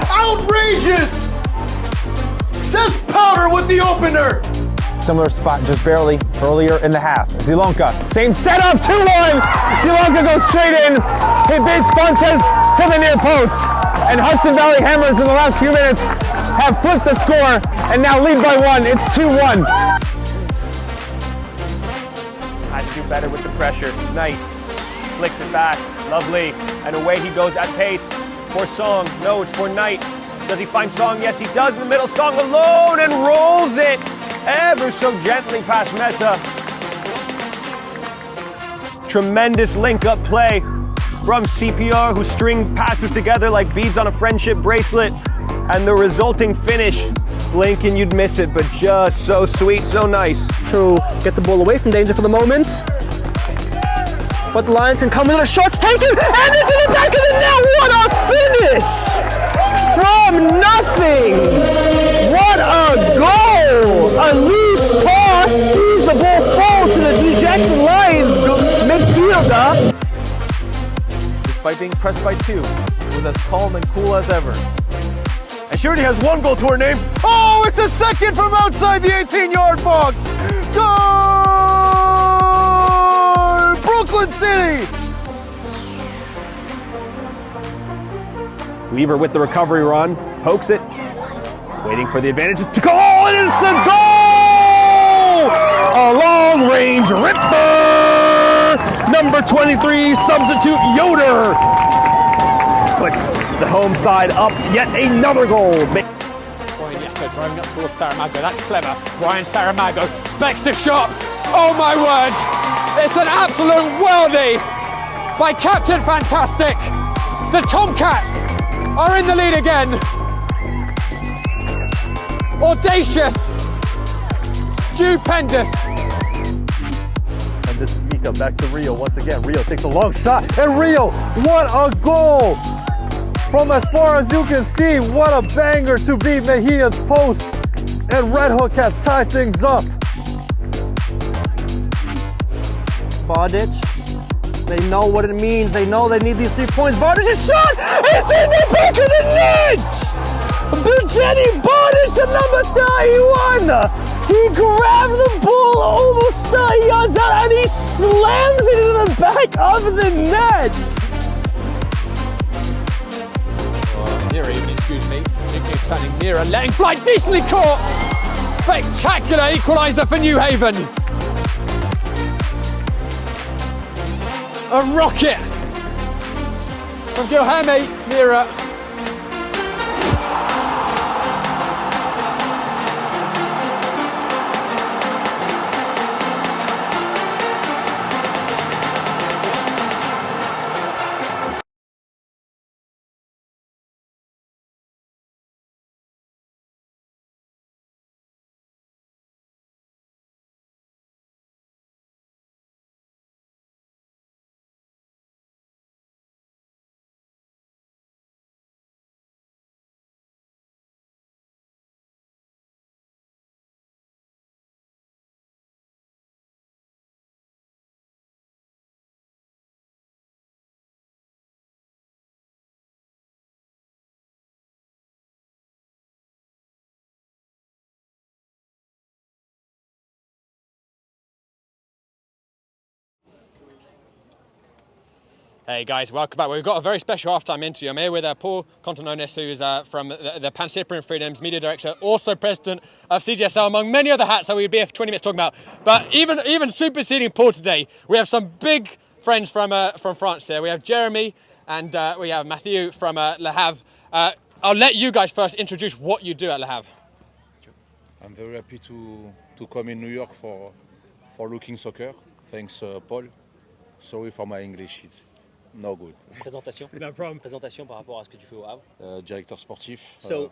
Outrageous! Seth Powder with the opener. Similar spot just barely earlier in the half. Zilonka, same setup, 2-1. Zilonka goes straight in. He beats Fontes to the near post. And Hudson Valley Hammers in the last few minutes have flipped the score and now lead by 1. It's 2-1. Had to do better with the pressure. Nice. Flicks it back. Lovely. And away he goes at pace. For Song. No, it's for Knight. Does he find Song? Yes, he does in the middle. Song alone and rolls it ever so gently past Meta. Tremendous link-up play from CPR, who string passes together like beads on a friendship bracelet. And the resulting finish, blink and you'd miss it, but just so sweet, so nice. To get the ball away from danger for the moment. But the Lions can come with a shot's taken, and it's in the back of the net. What a finish! From nothing! What a goal! A loose pass sees the ball fall to the New Jackson Lions midfielder. Despite being pressed by 2, was as calm and cool as ever. And she already has 1 goal to her name. Oh, it's a second from outside the 18-yard box. Goal! Brooklyn City! Weaver with the recovery run, pokes it, waiting for the advantages to go, and it's a goal! A long-range ripper! Number 23, substitute Yoder, puts the home side up, yet another goal. Ryan Yetto driving up towards Saramago, that's clever. Ryan Saramago specs a shot. Oh my word! It's an absolute worldie by Captain Fantastic. The Tomcats are in the lead again. Audacious, stupendous. And this is Mika back to Rio once again. Rio takes a long shot, and Rio, what a goal! From as far as you can see, what a banger to beat Mejia's post, and Red Hook have tied things up. Bardic, they know what it means. They know they need these 3 points. Bardic's shot is in the back of the net! Jenny Bardic at number 31! He grabbed the ball almost 30 yards out and he slams it into the back of the net! Mira even, excuse me. Nicky turning Mira, letting fly, decently caught! Spectacular equaliser for New Haven. A rocket from Gilhame Mira. Hey guys, welcome back. We've got a very special halftime interview. I'm here with Paul Contanonis, who is from the Pancyprian Freedoms, media director, also president of CGSL, among many other hats that we'd be here for 20 minutes talking about. But even superseding Paul today, we have some big friends from France here. We have Jeremy and we have Matthew from Le Havre. I'll let you guys first introduce what you do at Le Havre. I'm very happy to come in New York for looking soccer. Thanks, Paul. Sorry for my English. It's no good. Présentation. No problem. Présentation par rapport à ce que tu fais au Havre. Directeur sportif. So,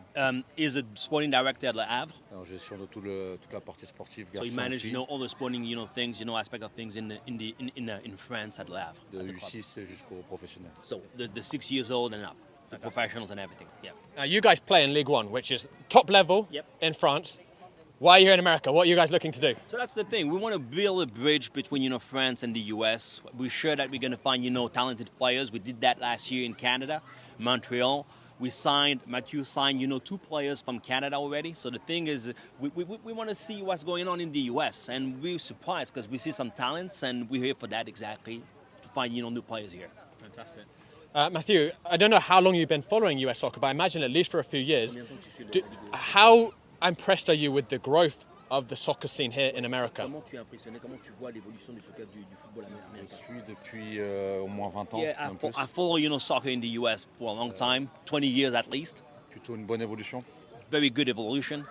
is a sporting director at Le Havre. En gestion de toute la partie sportive. So you manage, all the sporting, things, aspect of things in France at Le Havre. De U6 jusqu'au professionnel. So the 6 years old and up, the professionals and everything. Yeah. Now you guys play in Ligue 1, which is top level in France. Why are you here in America? What are you guys looking to do? So that's the thing. We want to build a bridge between, France and the US. We're sure that we're going to find, talented players. We did that last year in Canada, Montreal. Matthew signed, 2 players from Canada already. So the thing is, we want to see what's going on in the US, and we're surprised because we see some talents, and we're here for that exactly, to find, new players here. Fantastic. Matthew, I don't know how long you've been following US soccer, but I imagine at least for a few years. How impressed are you with the growth of the soccer scene here in America? Comment tu es impressionné? Comment tu vois l'évolution du soccer du football Je américain? suis depuis au moins 20 ans. Yeah, un peu. I follow, soccer in the US for a long time, 20 years at least. Plutôt une bonne évolution. Very good evolution.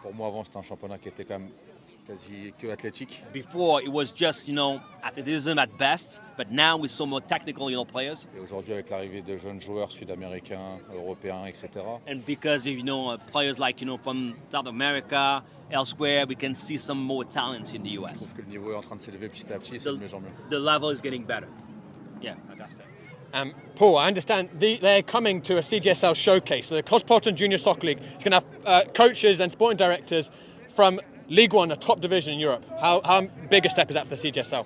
Pour moi, avant, c'était un championnat qui était quand même quasi que athlétique. Before, it was just, athleticism at best, but now with some more technical, players. Et aujourd'hui, avec l'arrivée de jeunes joueurs sud-américains, européens, etc. And because of, players like, from South America, elsewhere, we can see some more talents in the Je US. trouve que le niveau est en train de s'élever petit à petit, c'est de mieux en mieux. The level is getting better. Yeah. Fantastic. Paul, I understand they're coming to a CGSL showcase. So the Cosmopolitan Junior Soccer League is going to have coaches and sporting directors from League One, a top division in Europe. How big a step is that for the CGSL?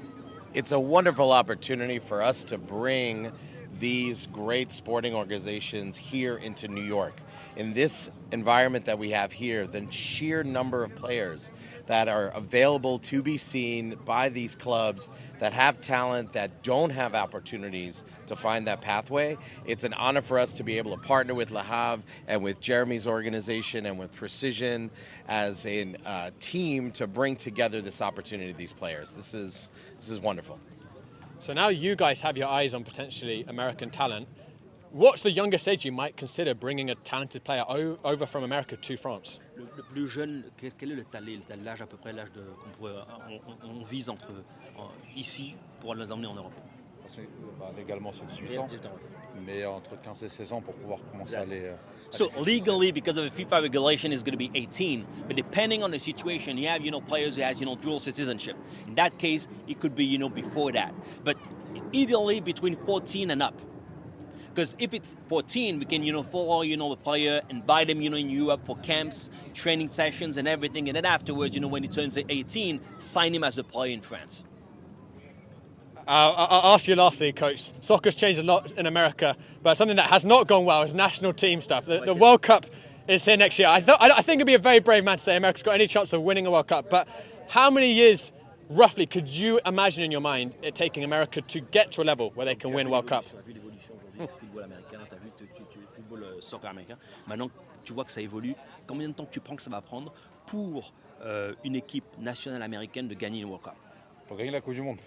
It's a wonderful opportunity for us to bring these great sporting organizations here into New York. In this environment that we have here, the sheer number of players that are available to be seen by these clubs that have talent, that don't have opportunities to find that pathway, it's an honor for us to be able to partner with Le Havre and with Jeremy's organization and with Precision as a team to bring together this opportunity to these players. This is wonderful. So now you guys have your eyes on potentially American talent. What's the youngest age you might consider bringing a talented player over from America to France? Le plus jeune, quel est l'âge à peu près, on vise ici pour les emmener en Europe? Légalement, c'est 18 ans, mais entre 15 et 16 ans pour pouvoir commencer à aller. So legally, because of the FIFA regulation, is going to be 18. But depending on the situation, you have players who has dual citizenship. In that case, it could be before that. But ideally between 14 and up. Because if it's 14, we can follow the player, invite him in Europe for camps, training sessions, and everything. And then afterwards, when he turns 18, sign him as a player in France. I'll ask you lastly, Coach. Soccer's changed a lot in America, but something that has not gone well is national team stuff. The World Cup is here next year. I think it'd be a very brave man to say America's got any chance of winning a World Cup, but how many years, roughly, could you imagine in your mind it taking America to get to a level where they can win World Cup? Football américain, tu as vu le football soccer américain. Maintenant, tu vois que ça évolue. Combien de temps tu penses que ça va prendre pour une équipe nationale américaine de gagner une World Cup? Pour gagner la Coupe du Monde.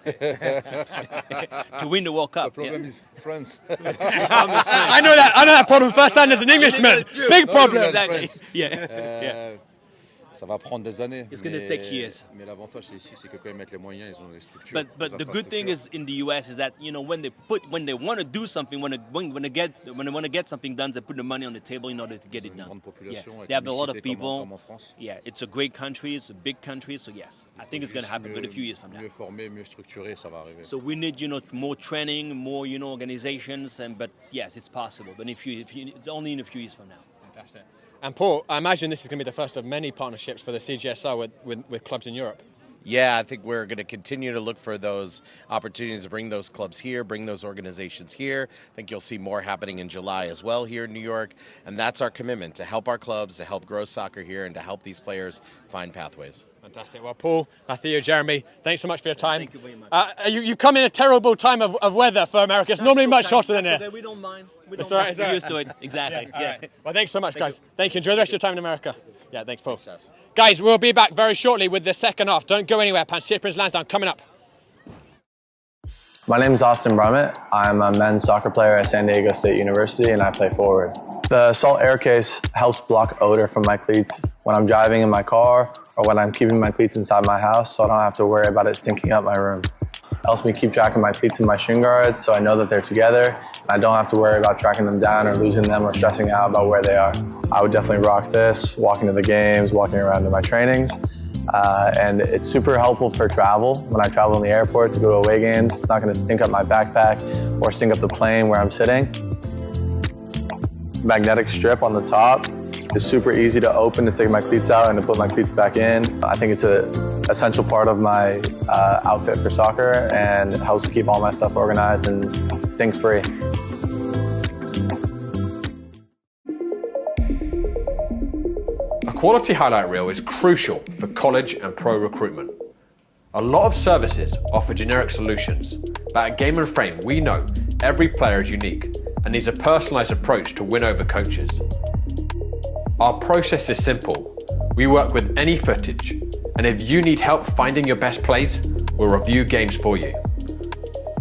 To win the World Cup. The problem is France. I know that problem firsthand as an Englishman. Big problem. Exactly. Yeah. Ça va prendre des années. It's going to take years. Mais l'avantage ici, c'est que quand ils mettent les moyens, ils ont des structures. But the good thing is in the US is that when they want to do something, when they want to get something done, they put the money on the table in order to get it done. Yeah. They have a lot of people. Yeah, it's a great country. It's a big country. So yes, I think it's going to happen, but a few years from now. Mieux formé, mieux structuré, ça va arriver. So we need more training, more organizations, but yes, it's possible. But it's only in a few years from now. Fantastic. And Paul, I imagine this is going to be the first of many partnerships for the CGSL with clubs in Europe. Yeah, I think we're going to continue to look for those opportunities to bring those clubs here, bring those organizations here. I think you'll see more happening in July as well here in New York. And that's our commitment, to help our clubs, to help grow soccer here, and to help these players find pathways. Fantastic. Well, Paul, Matthew, Jeremy, thanks so much for your time. Thank you very much. You come in a terrible time of weather for America. It's normally much hotter than here. We don't mind. It's all right. We're used to it. Exactly. Yeah. Right. Well, thanks so much, guys. Thank you. Enjoy the rest of your time in America. Yeah, thanks, Paul. Guys, we'll be back very shortly with the second half. Don't go anywhere. Pancyprian Lansdowne coming up. My name is Austin Brummett. I'm a men's soccer player at San Diego State University, and I play forward. The Salt Air Case helps block odor from my cleats when I'm driving in my car or when I'm keeping my cleats inside my house, so I don't have to worry about it stinking up my room. It helps me keep track of my cleats and my shin guards, so I know that they're together, and I don't have to worry about tracking them down or losing them or stressing out about where they are. I would definitely rock this, walking to the games, walking around to my trainings. And it's super helpful for travel. When I travel in the airport to go to away games, it's not going to stink up my backpack or stink up the plane where I'm sitting. Magnetic strip on the top is super easy to open to take my cleats out and to put my cleats back in. I think it's an essential part of my outfit for soccer, and it helps keep all my stuff organized and stink-free. quality highlight reel is crucial for college and pro recruitment. A lot of services offer generic solutions, but at Game & Frame we know every player is unique and needs a personalised approach to win over coaches. Our process is simple. We work with any footage, and if you need help finding your best plays, we'll review games for you.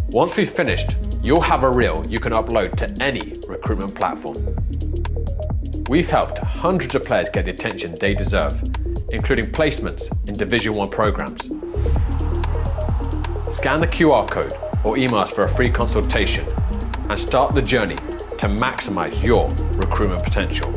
Once we've finished, you'll have a reel you can upload to any recruitment platform. We've helped hundreds of players get the attention they deserve, including placements in Division 1 programs. Scan the QR code or email us for a free consultation and start the journey to maximize your recruitment potential.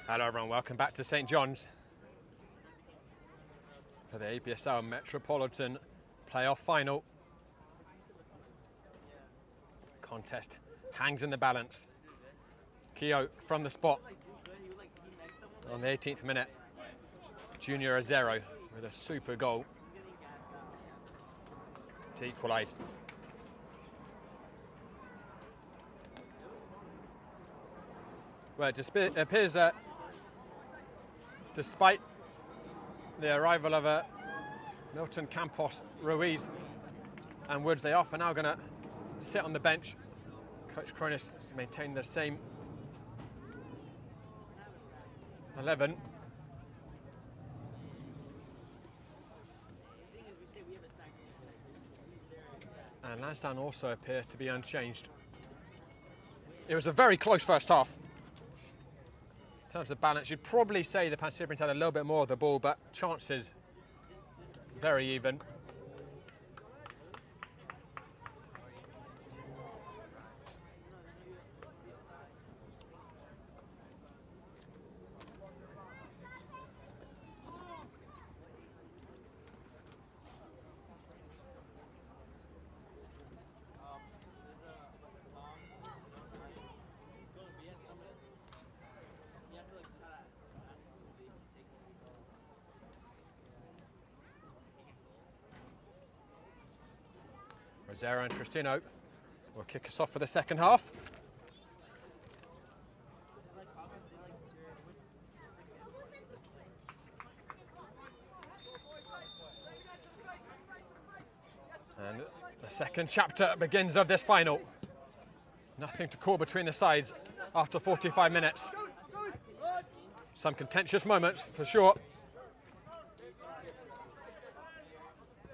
Hello everyone, welcome back to St John's for the APSL Metropolitan playoff final. Contest hangs in the balance. Keogh from the spot on the 18th minute. Junior Azero with a super goal to equalise. Well, it appears that despite the arrival of Milton Campos, Ruiz and Woods, they are for now going to sit on the bench. Coach Kronis has maintained the same 11. And Lansdowne also appear to be unchanged. It was a very close first half. In terms of balance, you'd probably say the Pancyprians had a little bit more of the ball, but chances very even. Rosero and Tristino will kick us off for the second half. And the second chapter begins of this final. Nothing to call between the sides after 45 minutes. Some contentious moments for sure.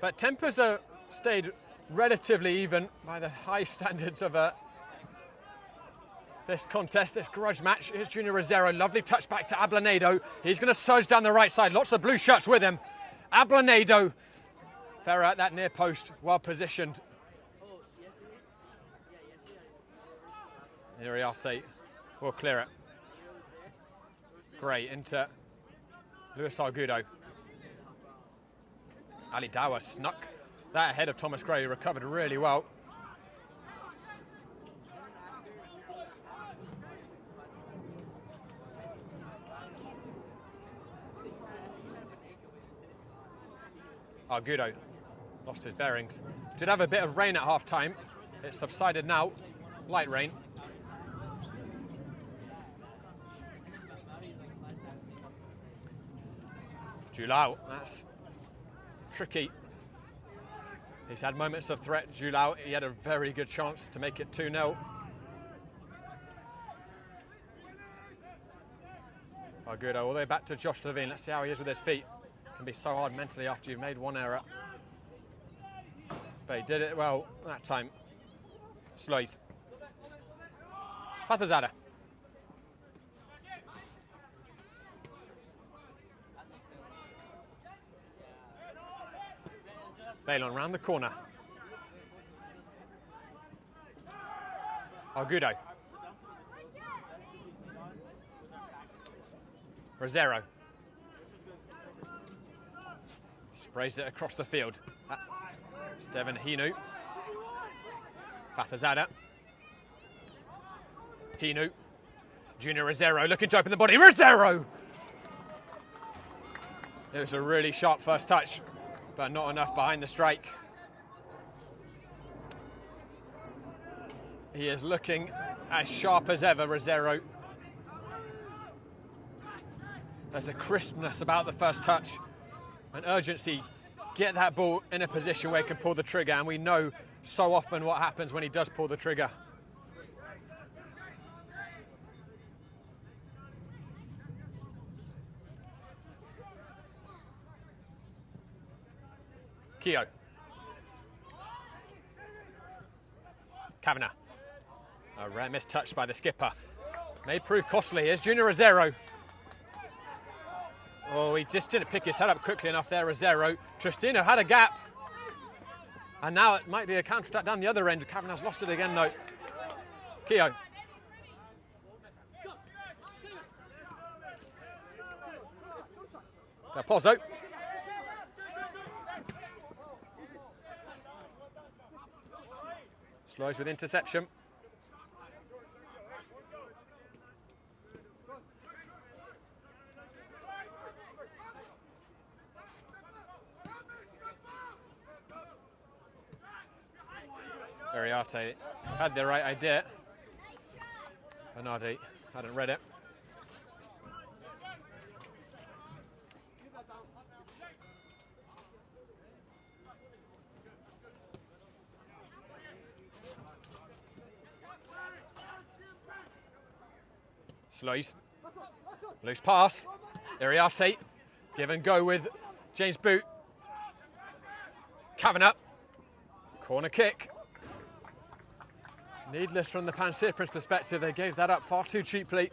But tempers have stayed relatively even by the high standards of this contest, this grudge match. Here's Junior Rosero, lovely touch back to Ablanedo. He's going to surge down the right side, lots of blue shirts with him. Ablanedo, Ferrer at that near post, well positioned. Iriarte will clear it. Great, into Luis Argudo. Ali Dawa snuck that ahead of Thomas Gray, who recovered really well. Argudo lost his bearings. Did have a bit of rain at half time. It's subsided now, light rain. Julau, that's tricky. He's had moments of threat, Julau. He had a very good chance to make it 2-0. Argudo all the way back to Josh Levine. Let's see how he is with his feet. Can be so hard mentally after you've made one error. But he did it well that time. Sloit. Fatazada. Balon round the corner. Argudo. Rosero. Sprays it across the field. Steven Hinu. Fatazada. Hinu. Junior Rosero looking to open the body. Rosero! It was a really sharp first touch, but not enough behind the strike. He is looking as sharp as ever, Rosero. There's a crispness about the first touch, an urgency. Get that ball in a position where he can pull the trigger, and we know so often what happens when he does pull the trigger. Keogh. Kavanagh. A rare mistouch by the skipper. May prove costly. Here's Junior Rosero. Oh, he just didn't pick his head up quickly enough there, Rosero. Tristino had a gap. And now it might be a counter-attack down the other end. Kavanagh's lost it again, though. Keogh. Pozzo. Slows with interception. Iriarte had the right idea. Bernardi hadn't read it. Sloys. Loose pass. Iriarte. Give and go with James Boot. Kavanagh. Corner kick. Needless from the Pancyprian's perspective. They gave that up far too cheaply.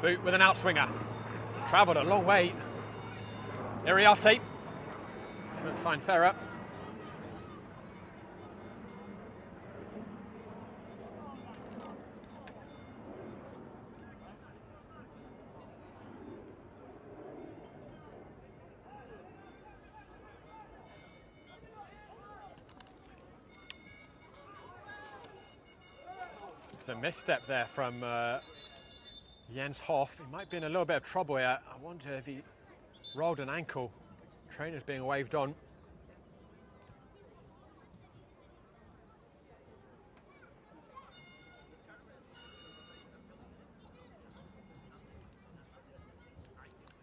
Boot with an outswinger. Travelled a long way. Iriarte. Couldn't find Ferrer. It's a misstep there from Jens Hoff. He might be in a little bit of trouble here. I wonder if he rolled an ankle. Trainer's being waved on.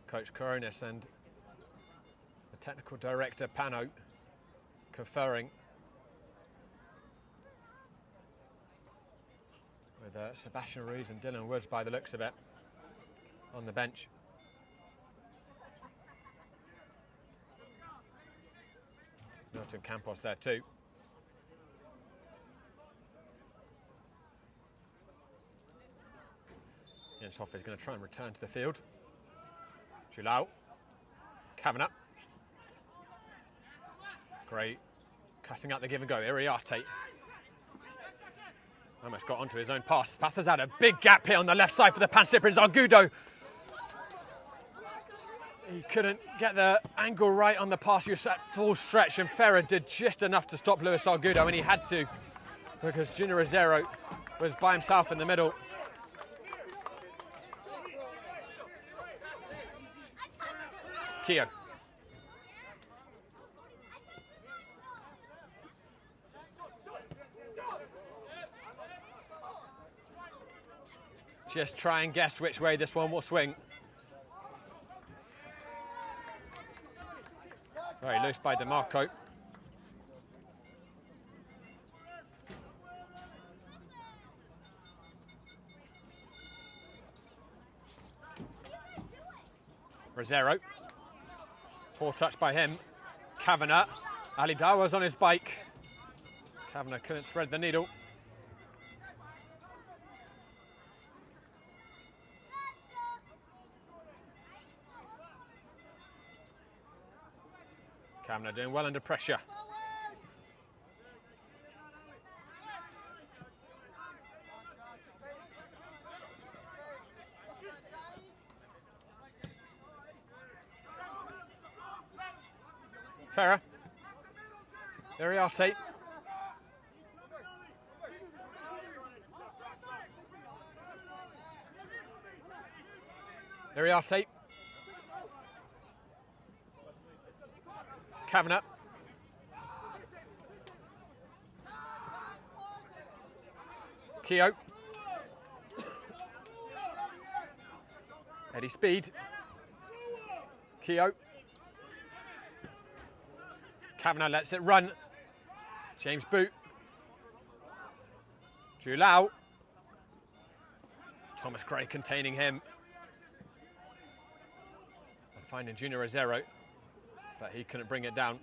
Coach Coronis and the technical director Pano conferring with Sebastian Ruiz and Dylan Woods by the looks of it on the bench. Milton Campos there too. Jens Hoff is going to try and return to the field. Julau. Kavanagh. Great. Cutting out the give and go. Iriarte. Almost got onto his own pass. Fatha's had a big gap here on the left side for the Pancyprians. Argudo. He couldn't get the angle right on the pass. He was at full stretch, and Ferrer did just enough to stop Luis Argudo, and he had to because Junior Rosero was by himself in the middle. Keogh. Just try and guess which way this one will swing. Very loose by DeMarco. Rosero. Poor touch by him. Kavanagh. Ali Dar was on his bike. Kavanagh couldn't thread the needle. Kavanagh doing well under pressure. Ferrer. Iriarte. Iriarte. Kavanagh. Keogh. Eddie Speed. Keogh. Kavanagh lets it run. James Boot. Julau. Thomas Gray containing him. And finding Junior Rosero, but he couldn't bring it down.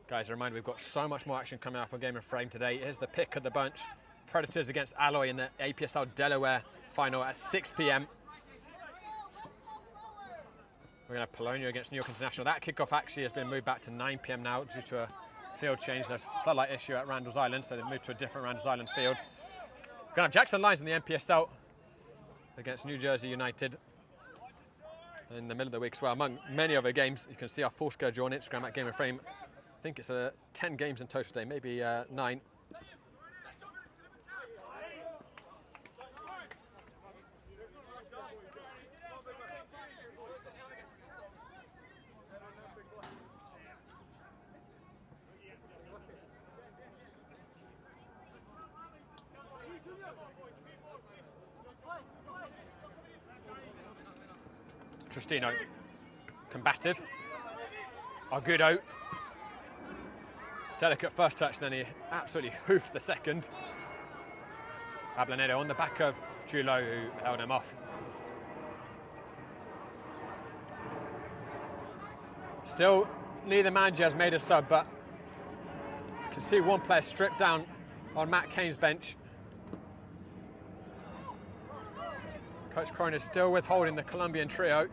Guys, a reminder, we've got so much more action coming up on Game of Frame today. Here's the pick of the bunch. Predators against Alloy in the APSL Delaware final at 6 p.m. We're going to have Polonia against New York International. That kickoff actually has been moved back to 9 p.m. now due to a field change. There's a floodlight issue at Randall's Island, so they've moved to a different Randall's Island field. We're going to have Jackson Lions in the NPSL against New Jersey United in the middle of the week as well. Among many other games, you can see our full schedule on Instagram at Game of Frame. I think it's 10 games in total today, maybe 9. Tristino, combative. Argudo, delicate first touch, then he absolutely hoofed the second. Ablanedo on the back of Giulo, who held him off. Still, neither manager has made a sub, but you can see one player stripped down on Matt Kane's bench. Coach Cronin is still withholding the Colombian trio,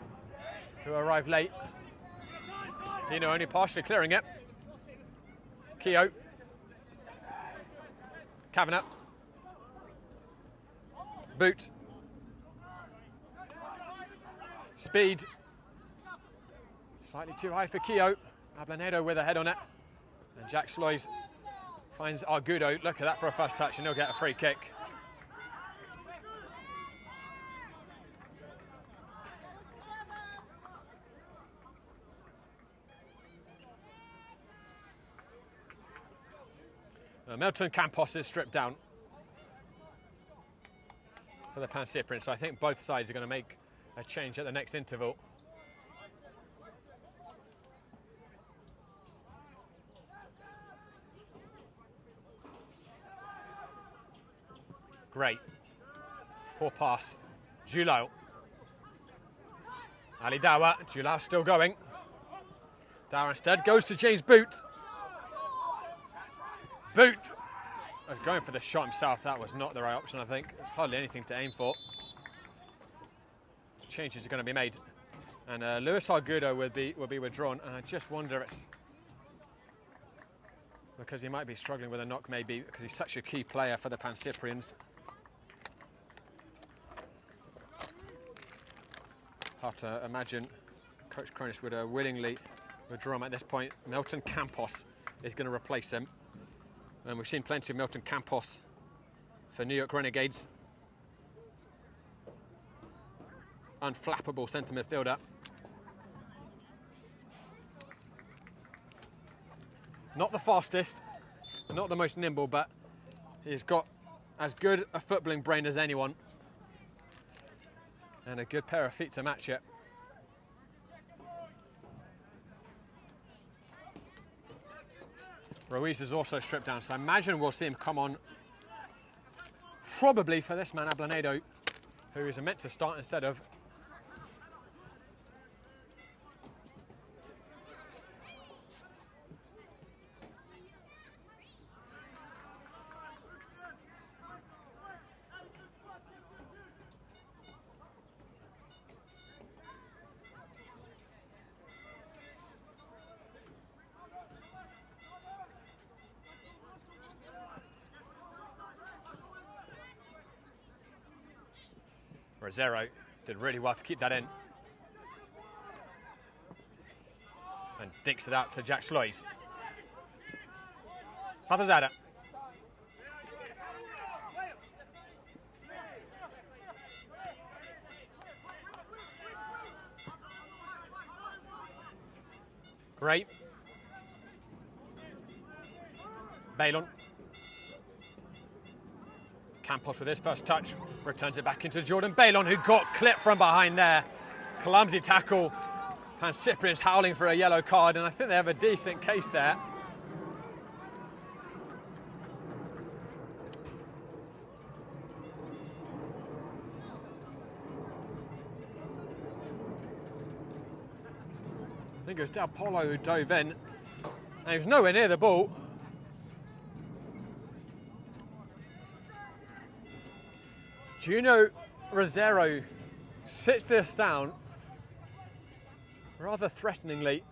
who arrived late. Hino only partially clearing it. Keogh. Kavanagh. Boot. Speed. Slightly too high for Keogh. Ablanedo with a head on it. And Jack Sloys finds Argudo. Look at that for a first touch, and he'll get a free kick. Milton Campos is stripped down for the Pancyprian, so I think both sides are going to make a change at the next interval. Great. Poor pass. Giulo. Ali Dawa. Giulo still going. Dawa instead goes to James Boot. Boot was going for the shot himself. That was not the right option, I think. There's hardly anything to aim for. Changes are going to be made. And Luis Argudo will be withdrawn. And I just wonder, it's because he might be struggling with a knock, maybe, because he's such a key player for the Pancyprians. Hard to imagine Coach Cronin would willingly withdraw him at this point. Milton Campos is going to replace him. And we've seen plenty of Milton Campos for New York Renegades. Unflappable centre midfielder. Not the fastest, not the most nimble, but he's got as good a footballing brain as anyone. And a good pair of feet to match it. Ruiz is also stripped down, so I imagine we'll see him come on probably for this man, Ablanedo, who is meant to start instead of. Rosero did really well to keep that in. And dinks it out to Jack Sloys. Patazada. Great. Balon. Campos with his first touch, returns it back into Jordan Balon, who got clipped from behind there. Clumsy tackle. Pancyprian's howling for a yellow card, and I think they have a decent case there. I think it was Del Polo who dove in, and he was nowhere near the ball. Juno Rosero sits this down rather threateningly.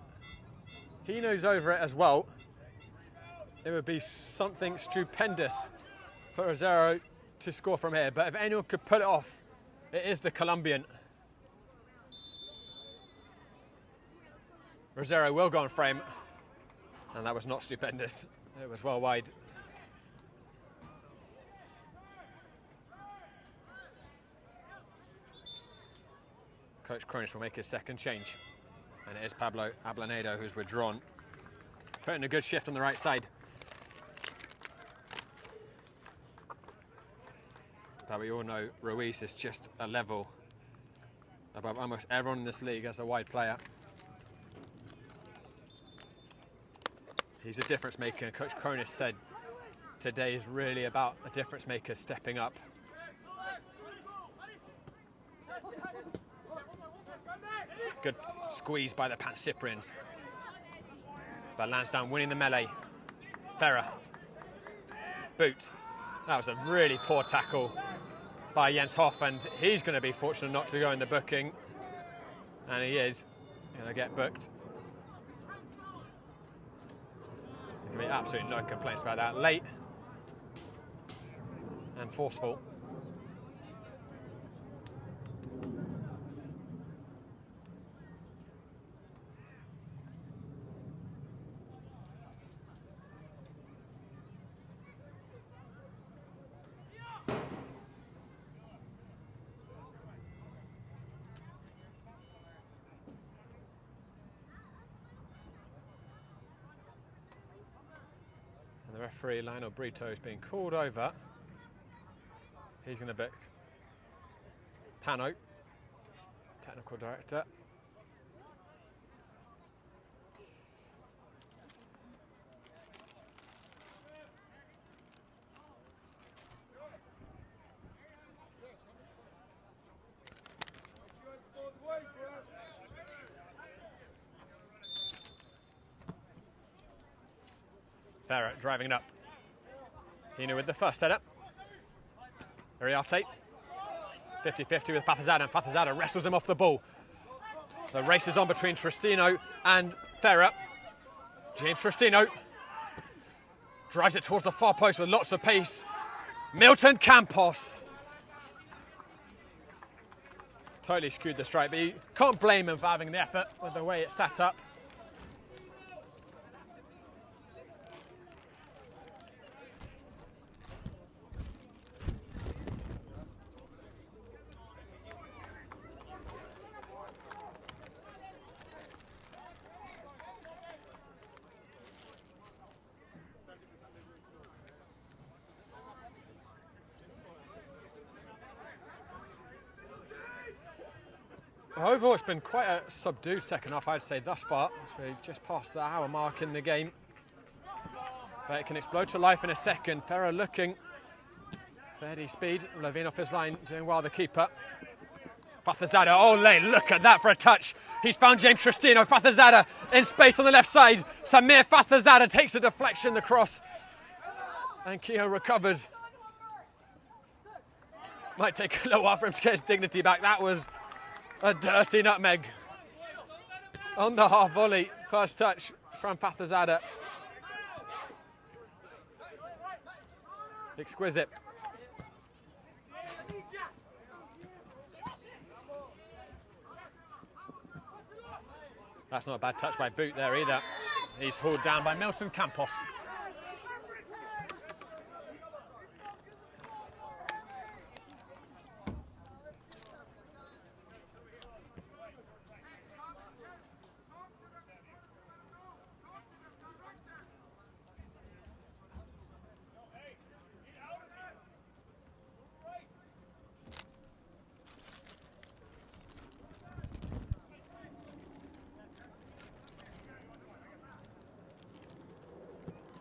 He knows over it as well. It would be something stupendous for Rosero to score from here, but if anyone could pull it off, it is the Colombian. Rosero will go on frame, and that was not stupendous. It was well wide. Coach Cronin will make his second change, and it is Pablo Ablanedo who's withdrawn, putting a good shift on the right side. But we all know Ruiz is just a level above almost everyone in this league as a wide player. He's a difference maker. Coach Cronus said today is really about a difference maker stepping up. Good squeeze by the Pancyprians. But Lansdowne winning the melee. Ferrer. Boot. That was a really poor tackle by Jens Hoff, and he's going to be fortunate not to go in the booking. And he is going to get booked. There can be absolutely no complaints about that. Late and forceful. And the referee, Lionel Brito, is being called over. He's going to book Pano, technical director. Ferrer driving it up. Hino with the first setup. Uriarte. 50-50 with Fathazada, and Fathazada wrestles him off the ball. The race is on between Tristino and Ferrer. James Tristino drives it towards the far post with lots of pace. Milton Campos. Totally skewed the strike, but you can't blame him for having the effort with the way it's sat up. Overall, it's been quite a subdued second half, I'd say, thus far. So we're just past the hour mark in the game. But it can explode to life in a second. Ferrer looking. Steady speed. Levine off his line, doing well, the keeper. Fathazada, ole, look at that for a touch. He's found James Tristino. Fathazada in space on the left side. Samir Fathazada takes a deflection, the cross. And Keogh recovers. Might take a little while for him to get his dignity back. That was a dirty nutmeg on the half volley. First touch from Fathazada. Exquisite. That's not a bad touch by Boot there either. He's hauled down by Milton Campos.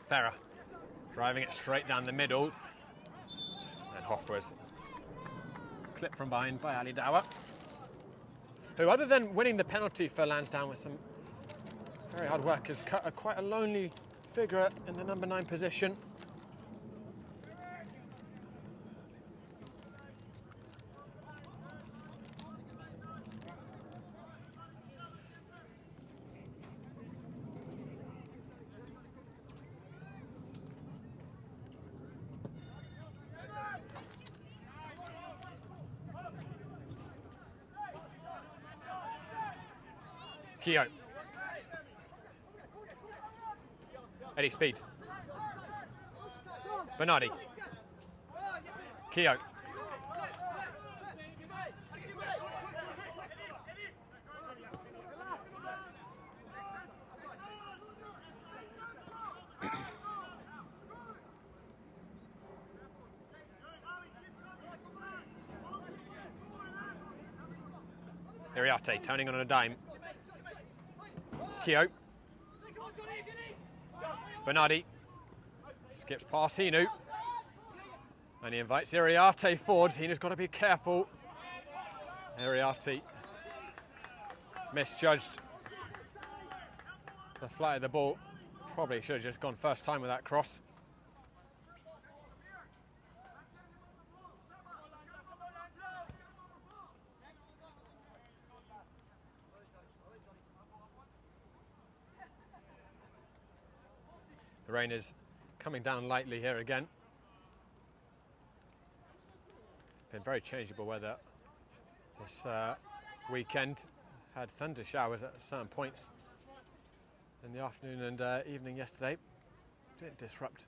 Ferrer driving it straight down the middle. And Hoff was clipped from behind by Ali Dower, who, other than winning the penalty for Lansdowne with some very hard work, has cut quite a lonely figure in the number 9 position. Keogh. Eddie Speed. Bernardi. Keogh. Iriarte turning on a dime. Keogh. Bernardi skips past Hinu. And he invites Iriarte forward. Hinu's got to be careful. Iriarte misjudged the flight of the ball. Probably should have just gone first time with that cross. The rain is coming down lightly here again. Been very changeable weather this weekend. Had thunder showers at certain points in the afternoon and evening yesterday. Didn't disrupt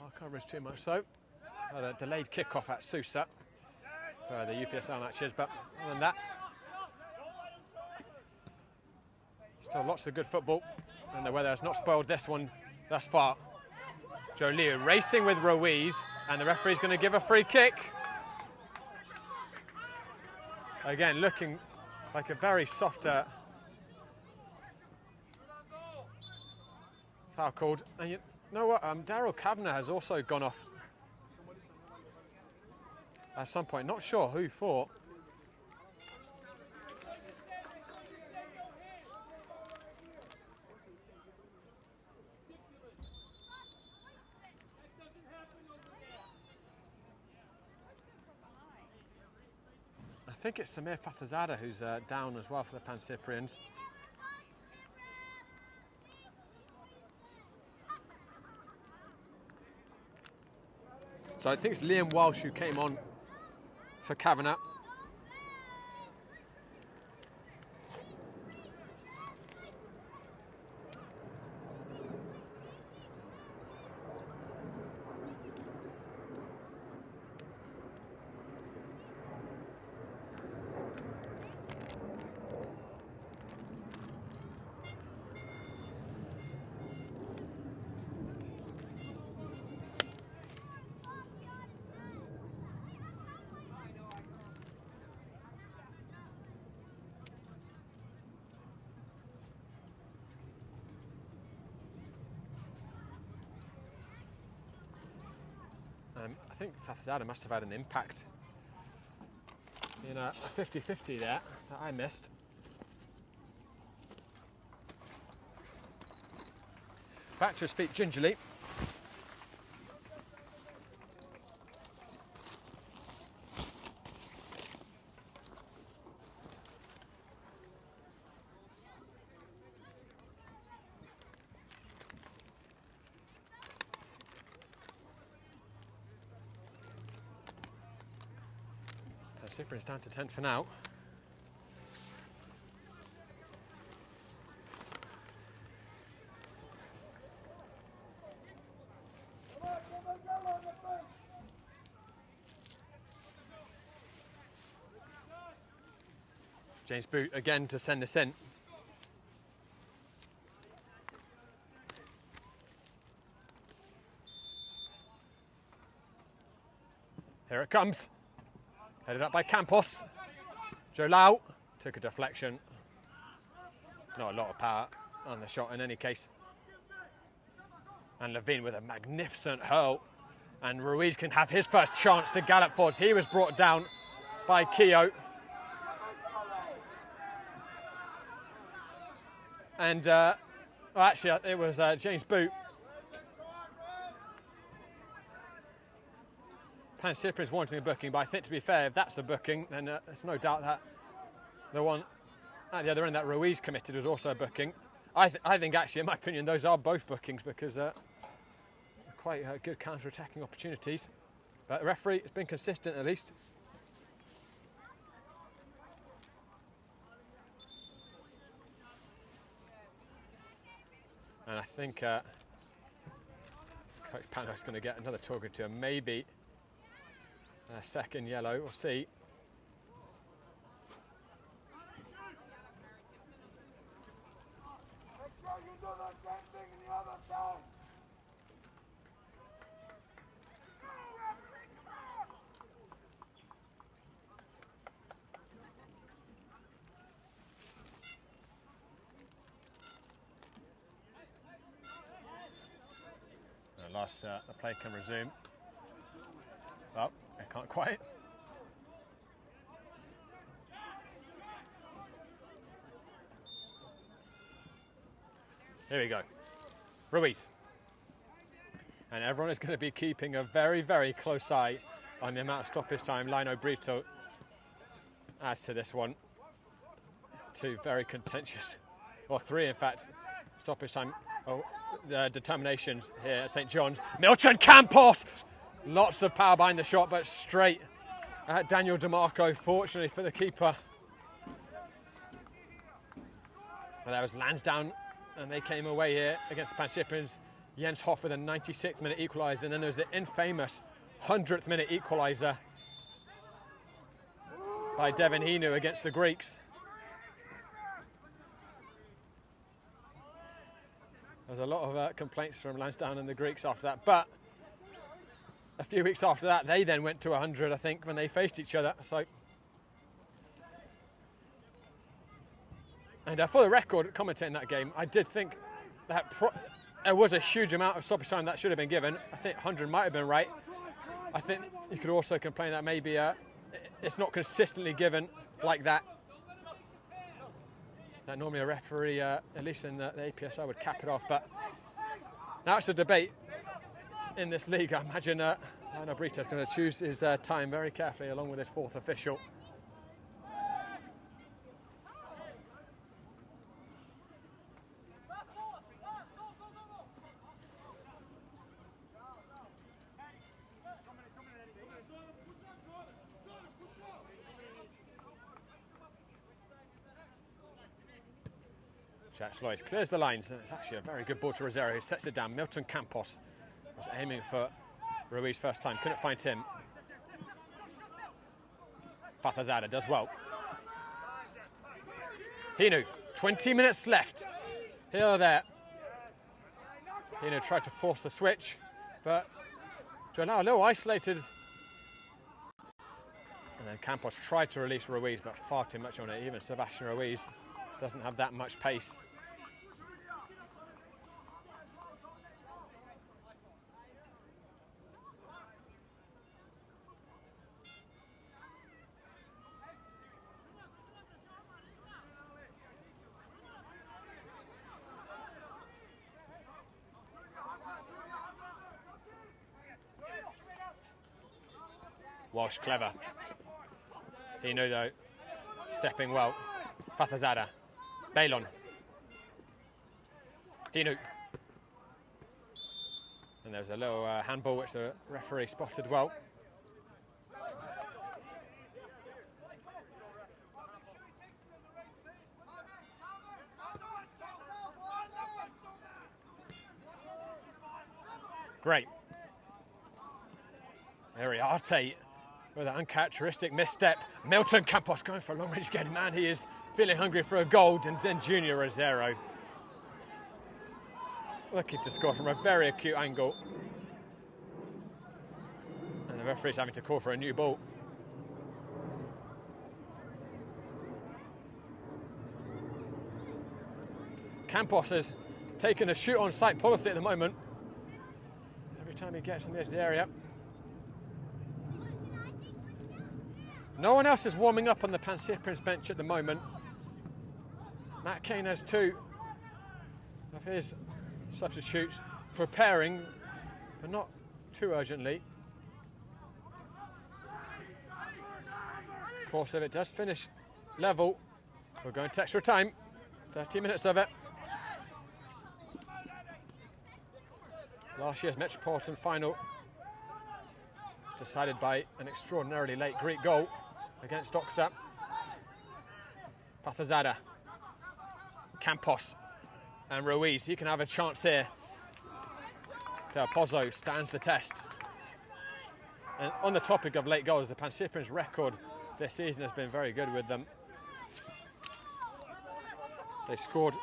our coverage too much so. Had a delayed kickoff at Susa for the UPSL matches, but other than that, still lots of good football, and the weather has not spoiled this one thus far. Joe Liu racing with Ruiz, and the referee's going to give a free kick. Again, looking like a very soft foul called. And you know what? Daryl Kavanagh has also gone off at some point. Not sure who for. I think it's Samir Fathazada who's down as well for the Pancyprians. So I think it's Liam Walsh who came on for Kavanagh. I think Fathazada must have had an impact in a 50-50 there that I missed. Back to his feet gingerly. Cyprian's down to 10 for now. James Boot again to send this in. Here it comes. Headed up by Campos. Joe Lau took a deflection. Not a lot of power on the shot in any case. And Levine with a magnificent hurl. And Ruiz can have his first chance to gallop forwards. He was brought down by Keogh. And well, actually it was James Boot. Pancyprian's wanting a booking, but I think to be fair, if that's a booking, then there's no doubt that the one at the other end that Ruiz committed was also a booking. I think actually, in my opinion, those are both bookings because quite good counter-attacking opportunities. But the referee has been consistent at least. And I think Coach Pano's going to get another talking to him, maybe a second yellow, we'll see. Whilst the play can resume. Oh, I can't quite. Here we go. Ruiz. And everyone is going to be keeping a very, very close eye on the amount of stoppage time Lino Brito adds to this one. 2 very contentious, or 3 in fact, stoppage time determinations here at St. John's. Milton Campos! Lots of power behind the shot, but straight at Daniel DeMarco, fortunately for the keeper. Well, that was Lansdowne, and they came away here against the Pancyprians. Jens Hoff with a 96th minute equaliser, and then there's the infamous 100th minute equaliser by Devin Hinu against the Greeks. There's a lot of complaints from Lansdowne and the Greeks after that, but a few weeks after that, they then went to 100, I think, when they faced each other. So, and for the record, commentating that game, I did think that there was a huge amount of stoppage time that should have been given. I think 100 might have been right. I think you could also complain that maybe it's not consistently given like that. That normally a referee, at least in the APSL, would cap it off. But now it's a debate in this league. I imagine Lino Brito is going to choose his time very carefully along with his 4th official. Lois clears the lines, and it's actually a very good ball to Rosario, who sets it down. Milton Campos was aiming for Ruiz first time, couldn't find him. Fathazada does well. Hinu, 20 minutes left. Here or there. Hinu tried to force the switch, but now a little isolated. And then Campos tried to release Ruiz, but far too much on it. Even Sebastian Ruiz doesn't have that much pace. Walsh clever. Hinu though, stepping well. Fathazada. Bailon. Hinu. And there's a little handball which the referee spotted well. Great. Ariarte with an uncharacteristic misstep. Milton Campos going for a long-range game. Man, he is feeling hungry for a goal. And then Junior Rosero looking to score from a very acute angle. And the referee's having to call for a new ball. Campos has taken a shoot-on-sight policy at the moment. Every time he gets in the edge of the area. No one else is warming up on the Pancyprian's bench at the moment. Matt Kane has 2 of his substitutes preparing, but not too urgently. Of course, if it does finish level, we're going to extra time. 30 minutes of it. Last year's Metropolitan final decided by an extraordinarily late Greek goal against Doxa. Fathazada, Campos and Ruiz. He can have a chance here. Del Pozo stands the test. And on the topic of late goals, the Pancyprian's record this season has been very good with them. They scored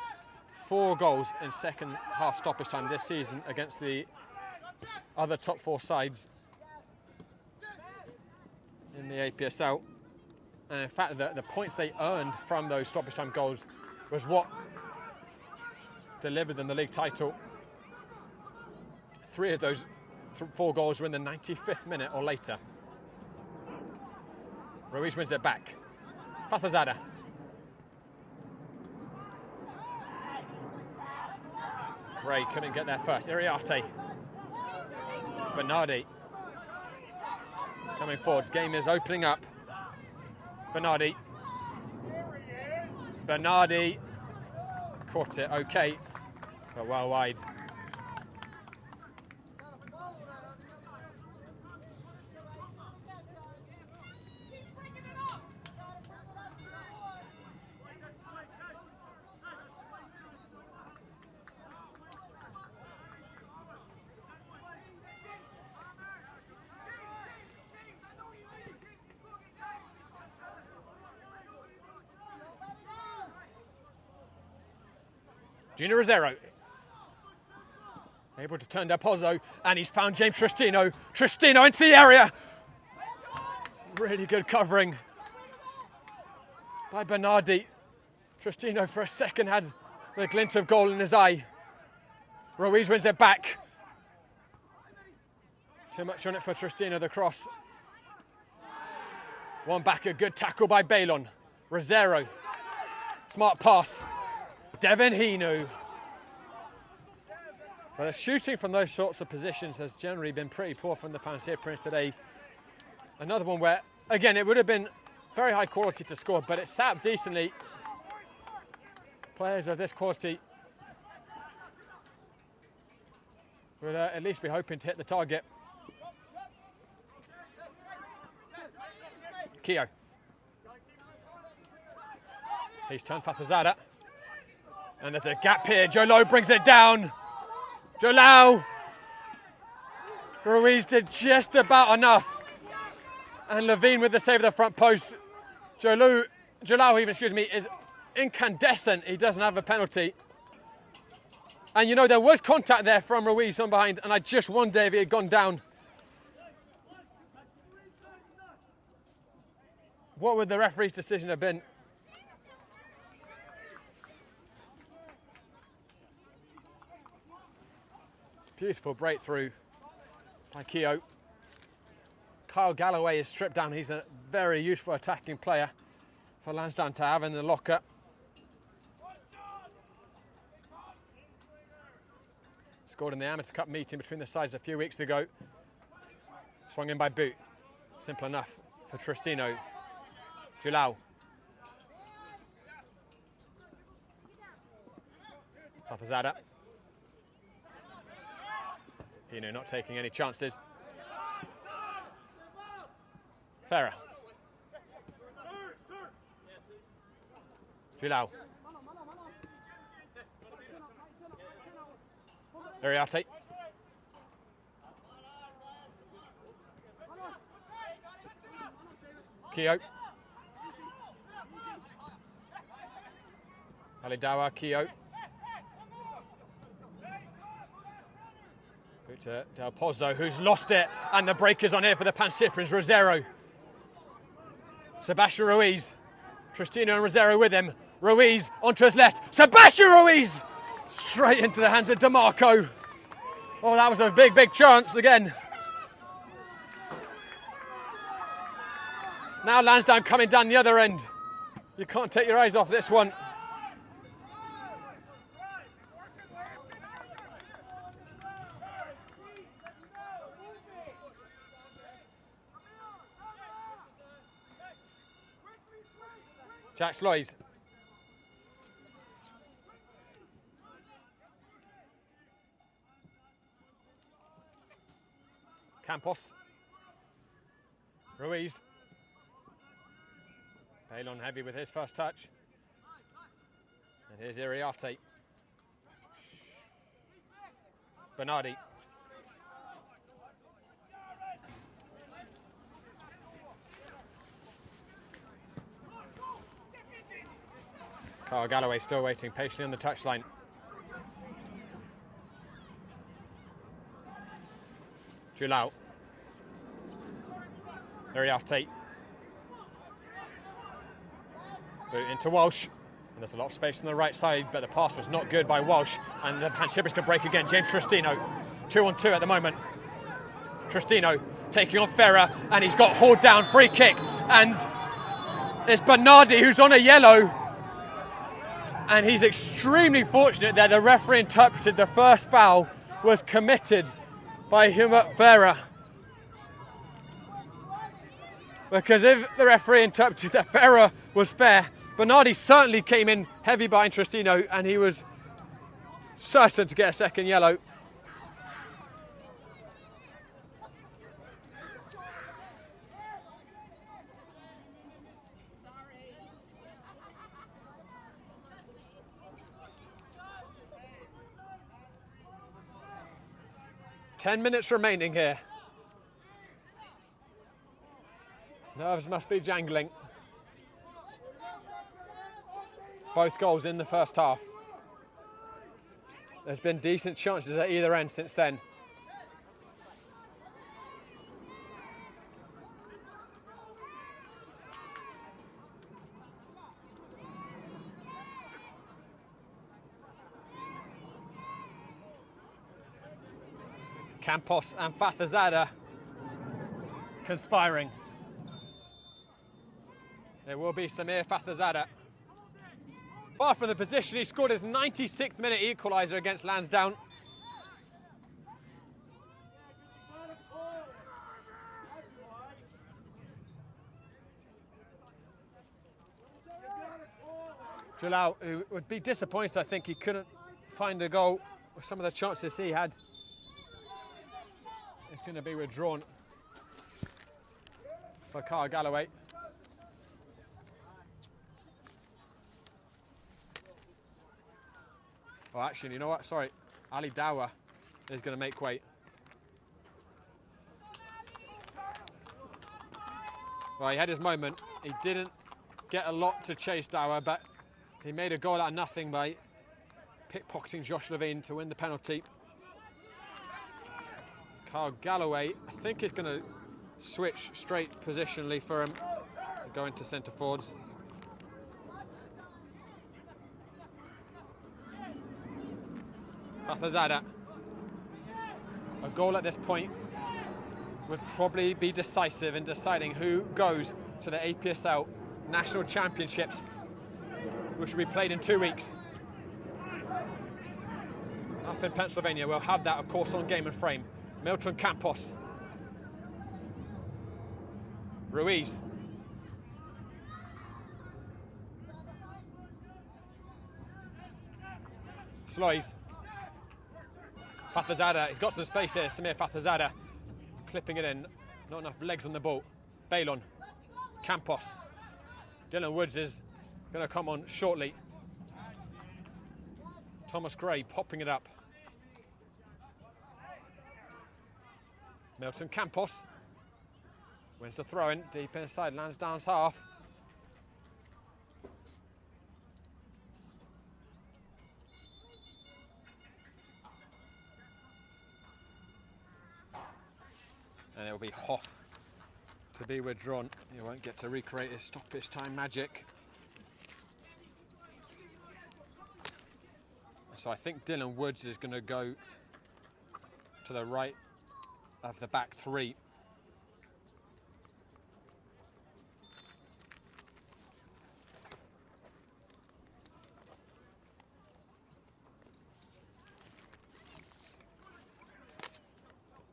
4 goals in second half stoppage time this season against the other top 4 sides in the APSL. And in fact, the points they earned from those stoppage time goals was what delivered them the league title. 3 of those 4 goals were in the 95th minute or later. Ruiz wins it back. Pathazada. Gray couldn't get there first. Iriarte. Bernardi. Coming forwards. Game is opening up. Bernardi. Bernardi. Caught it okay, but well wide. Gino Rosero, able to turn Del Pozzo, and he's found James Tristino. Tristino into the area. Really good covering by Bernardi. Tristino for a second had the glint of goal in his eye. Ruiz wins it back. Too much on it for Tristino, the cross. One back, a good tackle by Balon. Rosero, smart pass. Devin Hinu. Well, the shooting from those sorts of positions has generally been pretty poor from the Pancyprians today. Another one where, again, it would have been very high quality to score, but it sat up decently. Players of this quality would at least be hoping to hit the target. Keogh. He's turned Fathazada. And there's a gap here. Jolo brings it down. Jolau. Ruiz did just about enough. And Levine with the save of the front post. Jolau even, is incandescent. He doesn't have a penalty. And you know, there was contact there from Ruiz on behind, and I just wonder if he had gone down. What would the referee's decision have been? Beautiful breakthrough by Keogh. Kyle Galloway is stripped down. He's a very useful attacking player for Lansdowne to have in the locker. Scored in the Amateur Cup meeting between the sides a few weeks ago. Swung in by Boot. Simple enough for Tristino. Julau. Pathazada. Hino not taking any chances. Ferrer. Julau. Iriarte. Keogh. Alidawa, Keogh. Put to Del Pozzo, who's lost it, and the breakers on here for the Pancyprians. Rosero. Sebastian Ruiz. Tristino and Rosero with him. Ruiz onto his left. Sebastian Ruiz! Straight into the hands of DeMarco. Oh, that was a big, big chance again. Now Lansdowne coming down the other end. You can't take your eyes off this one. Jack Sloys. Campos. Ruiz. Balon heavy with his first touch. And here's Iriarte. Bernardi. Carl Galloway still waiting patiently on the touchline. Julau. Iriarte. Boot into Walsh. And there's a lot of space on the right side, but the pass was not good by Walsh. And the Pancyprians can break again. James Tristino. 2-on-2 at the moment. Tristino taking on Ferrer, and he's got hauled down, free kick, and it's Bernardi who's on a yellow, and he's extremely fortunate that the referee interpreted the first foul was committed by Hubert Ferrer. Because if the referee interpreted that Ferrer was fair, Bernardi certainly came in heavy behind Tristino, and he was certain to get a second yellow. Ten minutes remaining here. Nerves must be jangling. Both goals in the first half. There's been decent chances at either end since then. Campos and Fathazada conspiring. It will be Samir Fathazada. Far from the position, he scored his 96th minute equaliser against Lansdowne. Jalal, who would be disappointed, I think he couldn't find a goal with some of the chances he had. It's going to be withdrawn for Carl Galloway. Oh, actually, you know what? Sorry. Ali Dawa is going to make way. Well, he had his moment. He didn't get a lot to chase Dawa, but he made a goal out of nothing by pickpocketing Josh Levine to win the penalty. Carl Galloway, I think, is going to switch straight positionally for him, go into centre forwards. Fathazada. A goal at this point would probably be decisive in deciding who goes to the APSL National Championships, which will be played in 2 weeks. Up in Pennsylvania, we'll have that, of course, on Game and Frame. Milton Campos. Ruiz. Slois. Fathazada, he's got some space here, Samir Fathazada. Clipping it in, not enough legs on the ball. Balon. Campos. Dylan Woods is going to come on shortly. Thomas Gray popping it up. Milton Campos wins the throw-in deep inside Lansdowne's half. And it will be Hoff to be withdrawn. He won't get to recreate his stoppage time magic. So I think Dylan Woods is going to go to the right of the back three.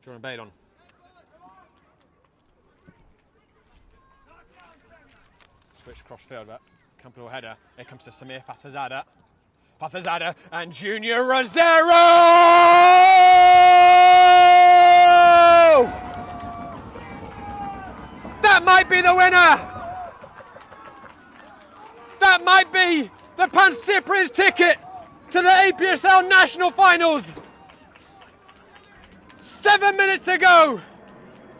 Jordan Bailon. Switch cross field, but comfortable header. Here comes to Samir Fathazada. Fathazada and Junior Rosero! That might be the winner! That might be the Pancyprian's ticket to the APSL National Finals. 7 minutes to go.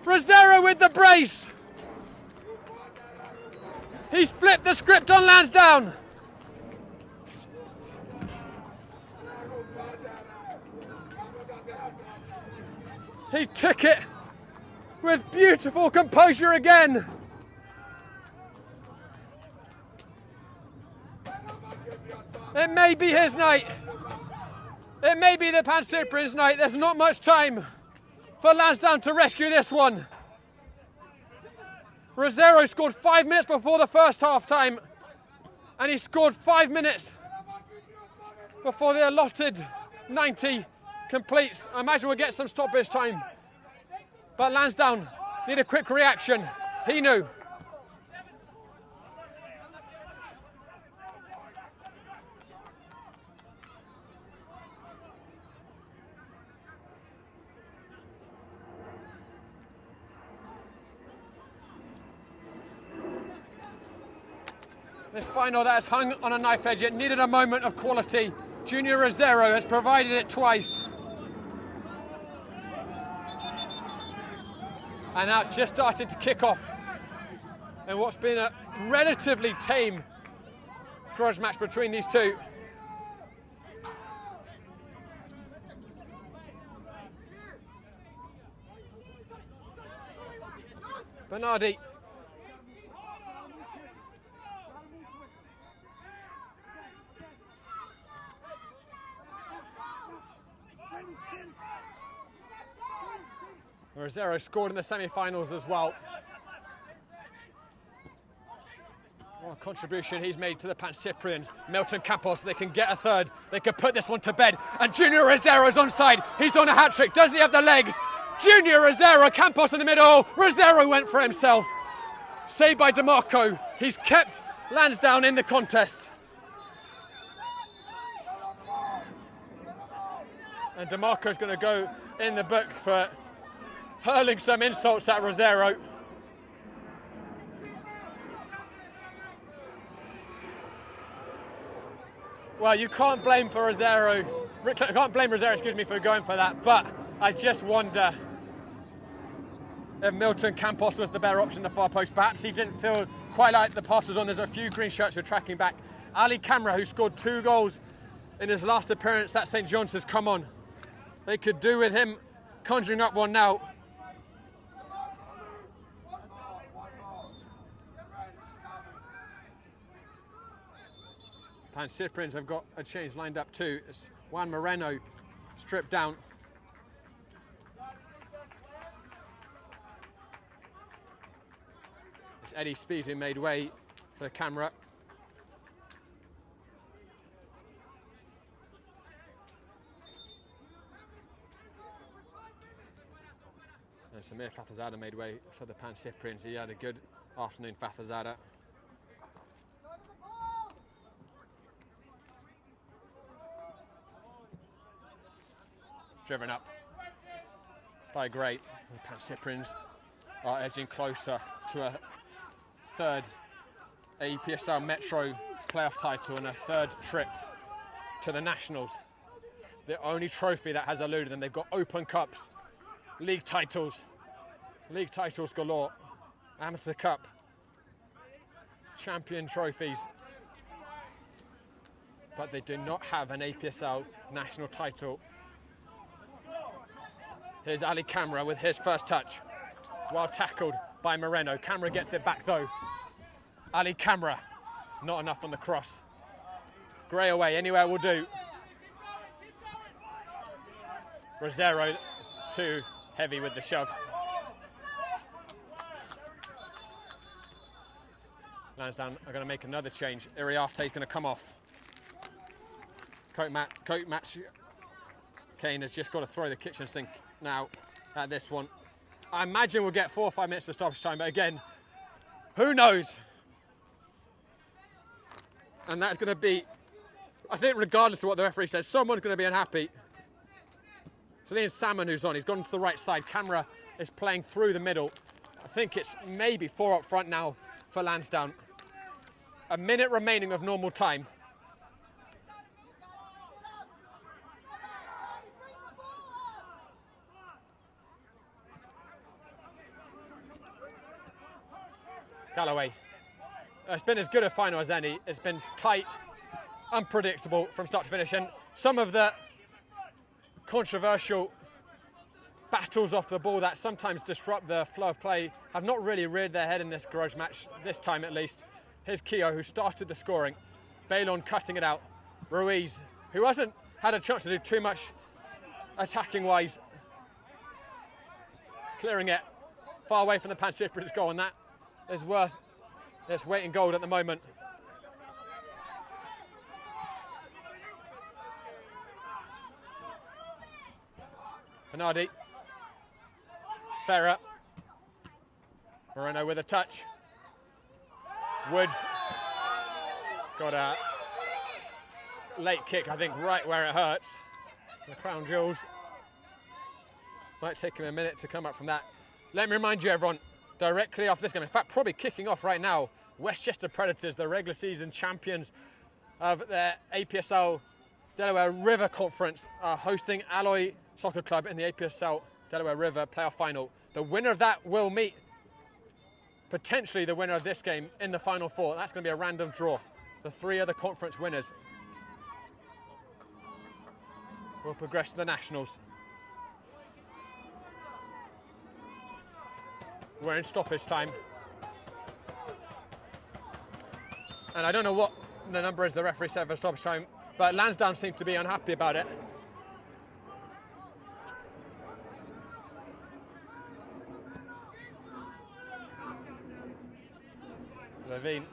Rosero with the brace. He's flipped the script on Lansdowne. He took it with beautiful composure again. It may be his night. It may be the Pancyprian's night. There's not much time for Lansdowne to rescue this one. Rosero scored 5 minutes before the first half time, and he scored 5 minutes before the allotted 90 completes. I imagine we'll get some stoppage time, but Lansdowne need a quick reaction. He knew. This final that has hung on a knife edge, it needed a moment of quality. Junior Rosero has provided it twice. And now it's just starting to kick off in what's been a relatively tame grudge match between these two. Bernardi. Rosero scored in the semi-finals as well. What a contribution he's made to the Pancyprians. Milton Campos, they can get a third. They can put this one to bed. And Junior Rosero's onside. He's on a hat-trick. Does he have the legs? Junior Rosero, Campos in the middle. Rosero went for himself. Saved by DeMarco. He's kept Lansdowne in the contest. And DeMarco's going to go in the book for hurling some insults at Rosero. Well, you can't blame Rosero, for going for that, but I just wonder if Milton Campos was the better option in the far post. Perhaps he didn't feel quite like the pass was on. There's a few green shirts who are tracking back. Ali Camera, who scored 2 goals in his last appearance at St. John's, has come on. They could do with him conjuring up one now. Pancyprians have got a change lined up too. It's Juan Moreno stripped down. It's Eddie Speed who made way for the camera. And Samir Fathazada made way for the Pancyprians. He had a good afternoon, Fathazada. Driven up by Gray. The Pancyprians are edging closer to a third APSL Metro playoff title and a third trip to the Nationals. The only trophy that has eluded them. They've got Open Cups, league titles galore, Amateur Cup, champion trophies, but they do not have an APSL national title. Here's Ali Camera with his first touch. Well tackled by Moreno. Camera gets it back though. Ali Camera, not enough on the cross. Gray away, anywhere will do. Rosero, too heavy with the shove. Lansdowne are going to make another change. Iriarte is going to come off. Coat match. Kane has just got to throw the kitchen sink now at this one. I imagine we'll get 4 or 5 minutes of stoppage time, but again, who knows? And that's going to be, I think regardless of what the referee says, someone's going to be unhappy. Celine Salmon who's on, he's gone to the right side. Camera is playing through the middle. I think it's maybe 4 up front now for Lansdowne. A minute remaining of normal time. Galloway. It's been as good a final as any. It's been tight, unpredictable from start to finish, and some of the controversial battles off the ball that sometimes disrupt the flow of play have not really reared their head in this grudge match, this time at least. Here's Keogh, who started the scoring. Baylon cutting it out. Ruiz, who hasn't had a chance to do too much attacking-wise. Clearing it far away from the Pancyprian's goal, and that is worth its weight in gold at the moment. Bernardi. Ferrer. Moreno with a touch. Woods got a late kick, I think, right where it hurts. The crown jewels. Might take him a minute to come up from that. Let me remind you, everyone, directly after this game, in fact, probably kicking off right now, Westchester Predators, the regular season champions of their APSL Delaware River Conference, are hosting Alloy Soccer Club in the APSL Delaware River playoff final. The winner of that will meet potentially the winner of this game in the final four. That's going to be a random draw. The three other conference winners will progress to the Nationals. We're in stoppage time. And I don't know what the number is the referee said for stoppage time, but Lansdowne seemed to be unhappy about it. Levine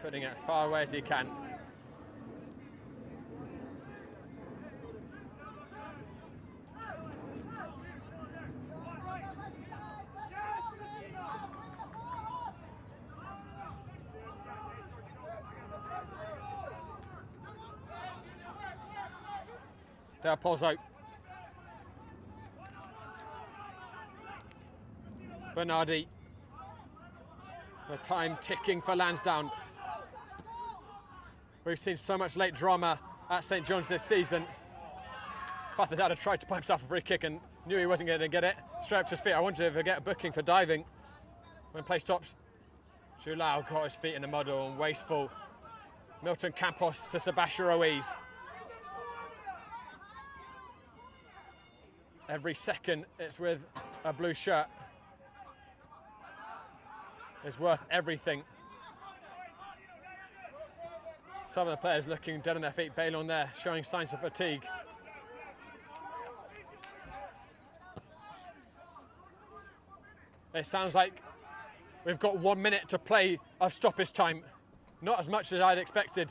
putting it far away as he can. Del Pozo. Bernardi. The time ticking for Lansdowne. We've seen so much late drama at St. John's this season. Fathdada tried to buy himself a free kick and knew he wasn't going to get it. Straight up to his feet. I wanted if he get a booking for diving when play stops. Julau got his feet in the muddle and wasteful. Milton Campos to Sebastian Ruiz. Every second it's with a blue shirt is worth everything. Some of the players looking dead on their feet, Bale on there, showing signs of fatigue. It sounds like we've got 1 minute to play of stoppage time. Not as much as I'd expected.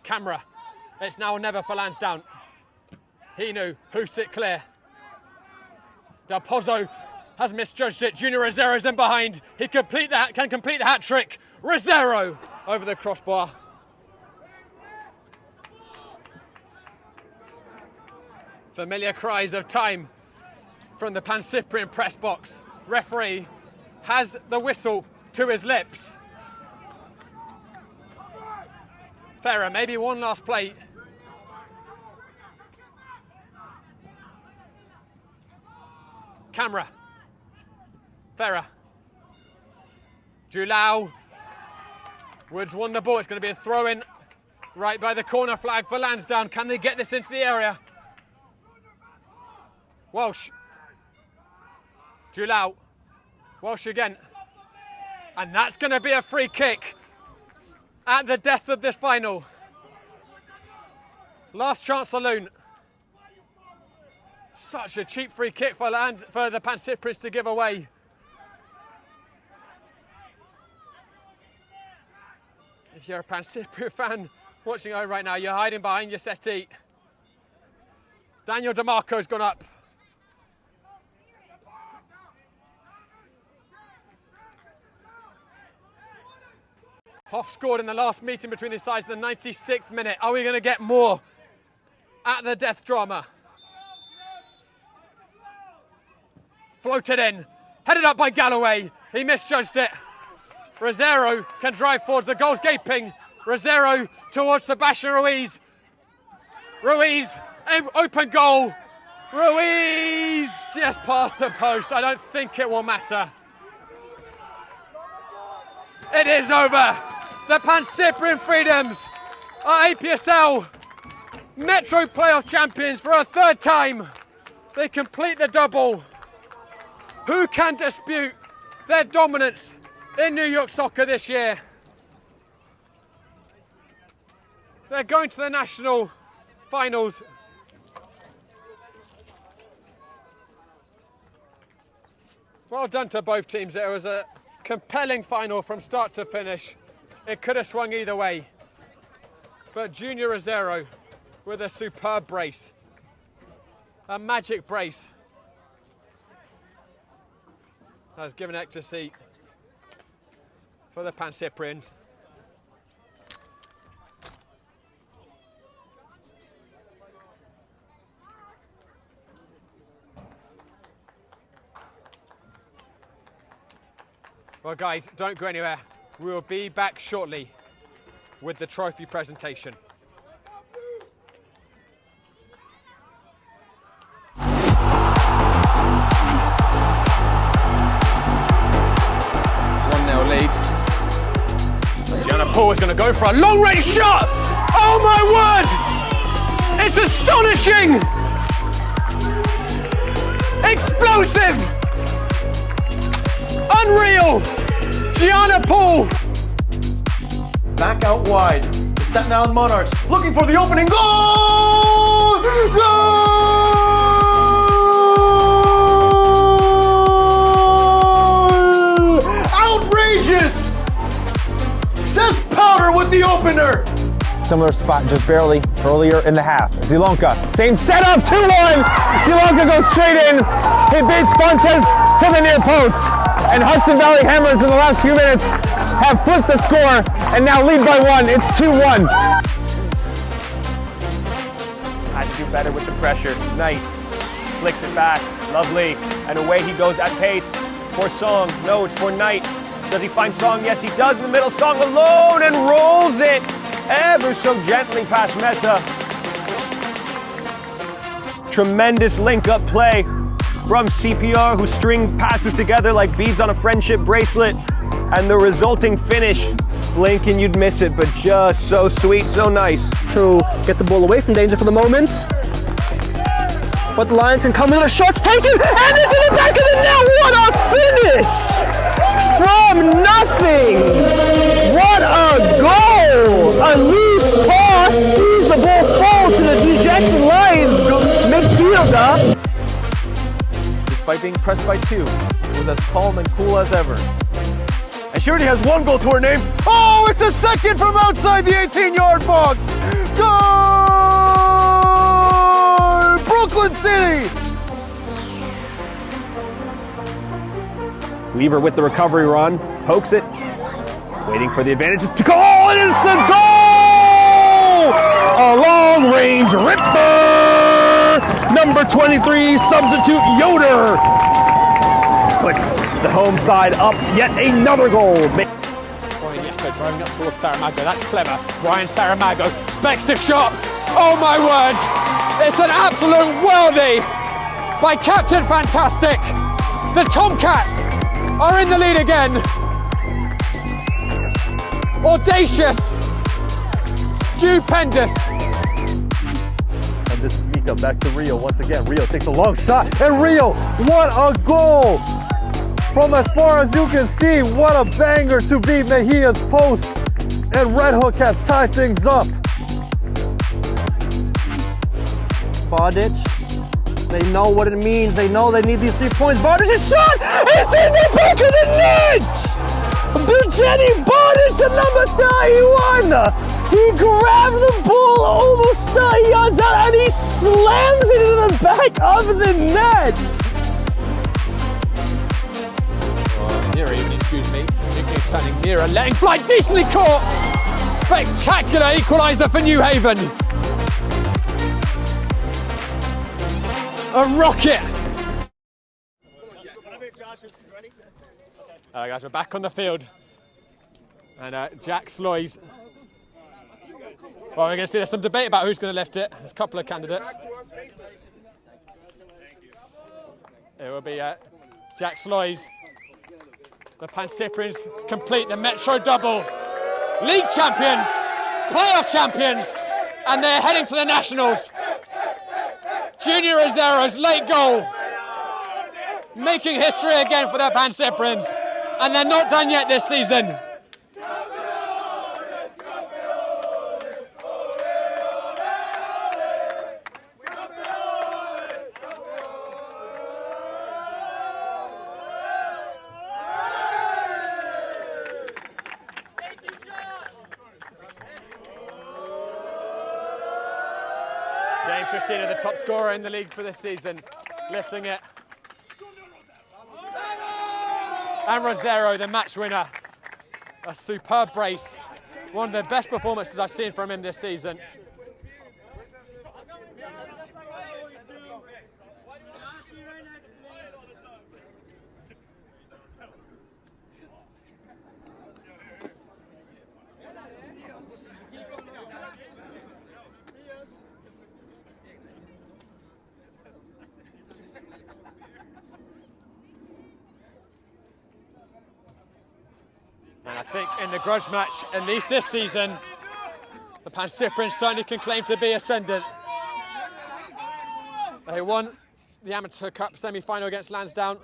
Camera. It's now or never for Lansdowne. He knew who sit clear. Del Pozo has misjudged it. Junior Rosero's in behind. He can complete the hat trick. Rosero over the crossbar. Familiar cries of time from the Pancyprian press box. Referee has the whistle to his lips. Ferrer, maybe one last play. Camera. Ferrer. Julau. Woods won the ball. It's going to be a throw-in right by the corner flag for Lansdowne. Can they get this into the area? Walsh. Julau. Walsh again. And that's going to be a free kick at the death of this final. Last chance saloon. Such a cheap free kick for the Pancyprians to give away. If you're a Pancyprian fan watching over right now, you're hiding behind your settee. Daniel DeMarco's gone up. Hoff scored in the last meeting between these sides in the 96th minute. Are we going to get more at the death drama? Floated in, headed up by Galloway. He misjudged it. Rosero can drive forwards. The goal's gaping. Rosero towards Sebastian Ruiz. Ruiz, open goal. Ruiz just past the post. I don't think it will matter. It is over. The Pancyprian Freedoms are APSL Metro playoff champions for a third time. They complete the double. Who can dispute their dominance in New York soccer this year? They're going to the National finals. Well done to both teams. It was a compelling final from start to finish. It could have swung either way. But Junior Rosero with a superb brace. A magic brace. Has given ecstasy for the Pancyprians. Well guys, don't go anywhere. We will be back shortly with the trophy presentation. Lead. Gianna Paul is going to go for a long-range shot. Oh my word! It's astonishing! Explosive! Unreal! Gianna Paul! Back out wide. The step down Monarchs looking for the opening goal! Goal! Outrageous! Seth Powder with the opener! Similar spot just barely earlier in the half. Zilonka, same setup, 2-1. Zilonka goes straight in. He beats Fontes to the near post. And Hudson Valley Hammers in the last few minutes have flipped the score and now lead by 1. It's 2-1. Had to do better with the pressure. Nice. Flicks it back. Lovely. And away he goes at pace. For Song. No, it's for Knight. Does he find Song? Yes, he does in the middle. Song alone and rolls it ever so gently past Meta. Tremendous link-up play from CPR, who string passes together like beads on a friendship bracelet. And the resulting finish, blink and you'd miss it, but just so sweet, so nice. To get the ball away from danger for the moment. But the Lions can come with a shot's taken, and it's in the back of the net. What a finish! From nothing! What a goal! A loose pass sees the ball fall to the D. Jackson Lions midfielder. Despite being pressed by 2, it was as calm and cool as ever. And she already has 1 goal to her name. Oh, it's a second from outside the 18-yard box! Goal! Brooklyn City! Weaver with the recovery run, pokes it, waiting for the advantage to go, and it's a goal! A long-range ripper! Number 23, substitute Yoder, puts the home side up yet another goal. Ryan Yeko driving up towards Saramago. That's clever. Ryan Saramago specs a shot. Oh my word! It's an absolute worldie by Captain Fantastic. The Tomcats are in the lead again. Audacious. Stupendous. And this is Mika back to Rio once again. Rio takes a long shot, and Rio, what a goal! From as far as you can see, what a banger to beat Mejia's post. And Red Hook have tied things up. Bardic, they know what it means. They know they need these 3 points. Bardic's shot! It's in the back of the net! Jenny Bardic at number 31! He grabbed the ball almost 30 yards out and he slams it into the back of the net! Nearer even, excuse me. Nicky turning nearer, letting fly, decently caught! Spectacular equaliser for New Haven. A rocket! Guys, we're back on the field. And Jack Sloy's. Well, we're going to see there's some debate about who's going to lift it. There's a couple of candidates. It will be Jack Sloy's. The Pancyprians complete the Metro double. League champions, playoff champions, and they're heading to the Nationals. Junior Rosero's late goal, making history again for the Pancyprians, and they're not done yet this season. James Christina, the top scorer in the league for this season, lifting it. And Rosero, the match winner. A superb brace. One of the best performances I've seen from him this season. And I think in the grudge match, at least this season, the Pancyprians certainly can claim to be ascendant. They won the Amateur Cup semi-final against Lansdowne.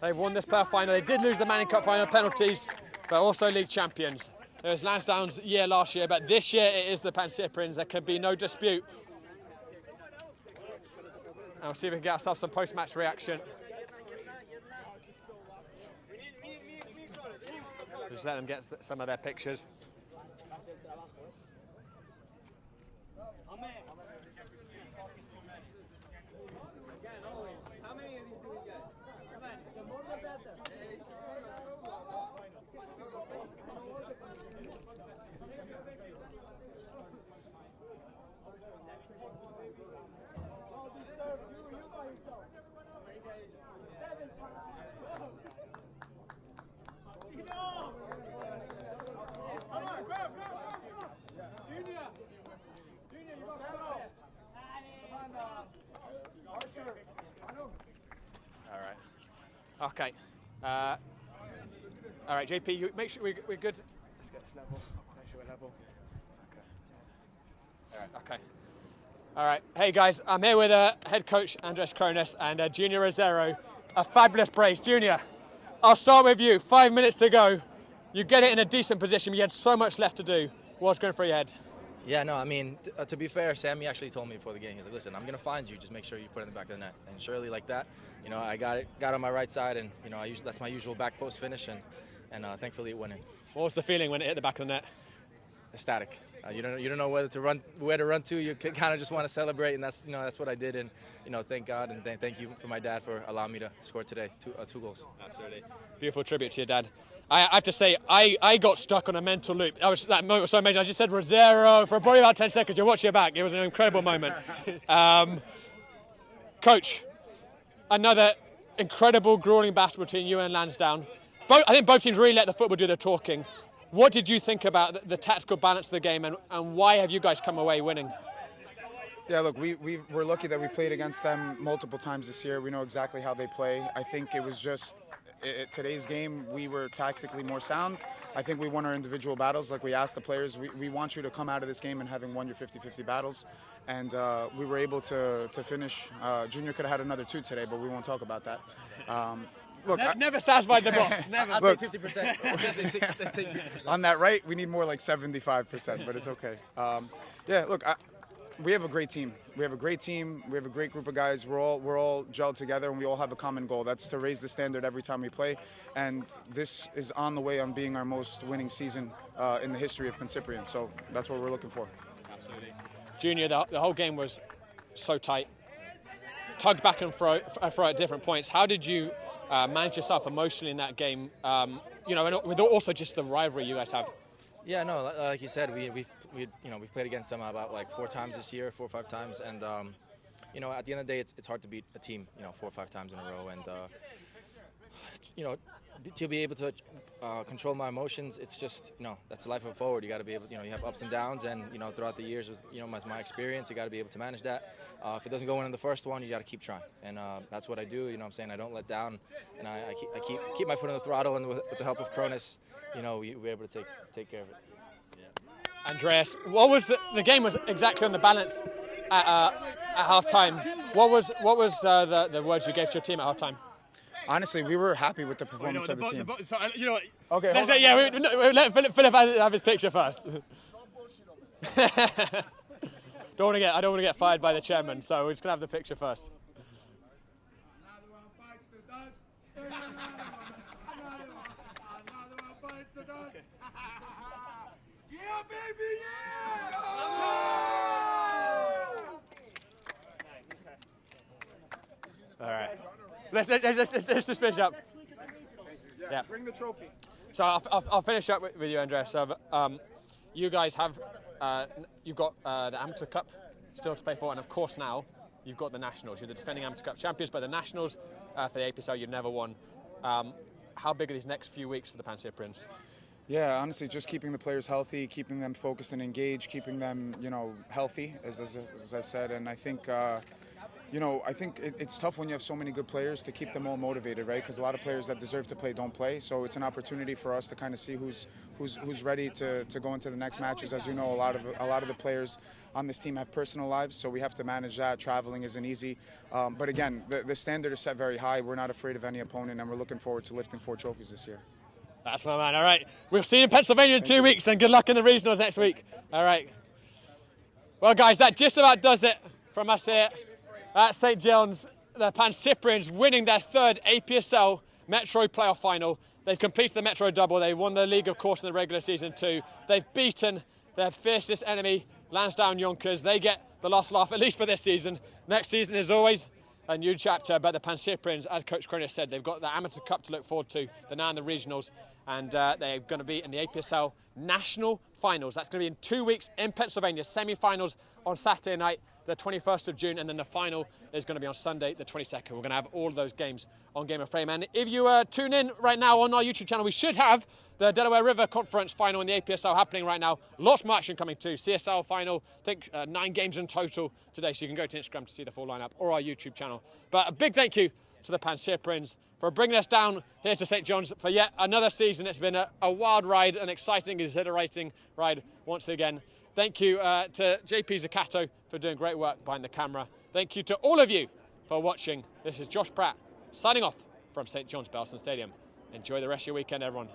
They've won this per final. They did lose the Manning Cup final penalties, but also league champions. It was Lansdowne's year last year, but this year it is the Pancyprians. There can be no dispute. And we'll see if we can get ourselves some post-match reaction. Just let them get some of their pictures. Okay. All right, JP, you make sure we're good. Let's get this level. Make sure we're level. Okay. All right. Okay. All right. Hey guys, I'm here with head coach Andres Cronus and Junior Rosero. A fabulous brace, Junior. I'll start with you. 5 minutes to go. You get it in a decent position. You had so much left to do. What's going through your head? Yeah, no, I mean, to be fair, Sammy actually told me before the game, he's like, listen, I'm going to find you, just make sure you put it in the back of the net. And surely like that, you know, I got on my right side, and, you know, that's my usual back post finish, and thankfully it went in. What was the feeling when it hit the back of the net? Ecstatic. You don't know where to run to. You kind of just want to celebrate, and that's what I did. And thank God and thank you for my dad for allowing me to score today, two goals. Absolutely, beautiful tribute to your dad. I have to say, I got stuck on a mental loop. That moment was so amazing. I just said Rosero for probably about 10 seconds. You watch your back. It was an incredible moment. Coach, another incredible grueling battle between you and Lansdowne. I think both teams really let the football do the talking. What did you think about the tactical balance of the game, and why have you guys come away winning? Yeah, look, we're lucky that we played against them multiple times this year. We know exactly how they play. I think it was just today's game, we were tactically more sound. I think we won our individual battles. Like we asked the players, we want you to come out of this game and having won your 50-50 battles. And we were able to finish. Junior could have had another 2 today, but we won't talk about that. Look, never satisfied the boss. Never. I'll take 50%. On that right, we need more like 75%, but it's okay. Yeah, look, we have a great team. We have a great team. We have a great group of guys. We're all gelled together, and we all have a common goal. That's to raise the standard every time we play. And this is on the way on being our most winning season in the history of Pancyprian. So that's what we're looking for. Absolutely. Junior, the whole game was so tight. Tugged back and fro at different points. How did you manage yourself emotionally in that game? And with also just the rivalry you guys have. Yeah, no, like you said, we've played against them about like 4 times this year, 4 or 5 times, and at the end of the day, it's hard to beat a team, 4 or 5 times in a row, and to be able to control my emotions, it's just that's the life of a forward. You got to be able, you have ups and downs, and throughout the years, with my experience, you got to be able to manage that. If it doesn't go in the first one, you got to keep trying, and that's what I do. What I'm saying, I don't let down, and I keep my foot on the throttle, and with the help of Cronus, we're able to take care of it. Andreas, what was the game was exactly on the balance at half time. What was the words you gave to your team at half time? Honestly, we were happy with the performance of the team. Okay. Let Philip have his picture first. I don't want to get fired by the chairman, so we're just gonna have the picture first. Yeah, baby, yeah! Let's just finish up. Yeah. Bring the trophy. So I'll finish up with you, Andreas. So, you guys have you've got the Amateur Cup still to play for, and of course now you've got the Nationals. You're the defending Amateur Cup champions, but the Nationals for the APSL you've never won. How big are these next few weeks for the Pancyprians? Yeah, honestly, just keeping the players healthy, keeping them focused and engaged, keeping them, healthy, as I said. And I think, it's tough when you have so many good players to keep them all motivated, right? Because a lot of players that deserve to play don't play. So it's an opportunity for us to kind of see who's ready to go into the next matches. As you know, a lot of the players on this team have personal lives, so we have to manage that. Traveling isn't easy. But again, the standard is set very high. We're not afraid of any opponent, and we're looking forward to lifting 4 trophies this year. That's my man. All right. We'll see you in Pennsylvania in 2 weeks, and good luck in the regionals next week. All right. Well, guys, that just about does it from us here at St. John's. The Pancyprians winning their 3rd APSL Metro playoff final. They've completed the Metro double. They won the league, of course, in the regular season too. They've beaten their fiercest enemy, Lansdowne Yonkers. They get the last laugh, at least for this season. Next season is always a new chapter, but the Pancyprians, as Coach Cronin said, they've got the Amateur Cup to look forward to. They're now in the regionals, and they're going to be in the APSL National Finals. That's going to be in 2 weeks in Pennsylvania. Semi-finals on Saturday night, the 21st of June, and then the final is going to be on Sunday, the 22nd. We're going to have all of those games on Game of Frame. And if you tune in right now on our YouTube channel, we should have the Delaware River Conference final in the APSL happening right now. Lots more action coming too. CSL final, I think 9 games in total today, so you can go to Instagram to see the full lineup or our YouTube channel. But a big thank you to the Pancyprians for bringing us down here to St. John's for yet another season. It's been a wild ride, an exciting, exhilarating ride once again. Thank you to JP Zaccato for doing great work behind the camera. Thank you to all of you for watching. This is Josh Pratt signing off from St. John's Belson Stadium. Enjoy the rest of your weekend, everyone.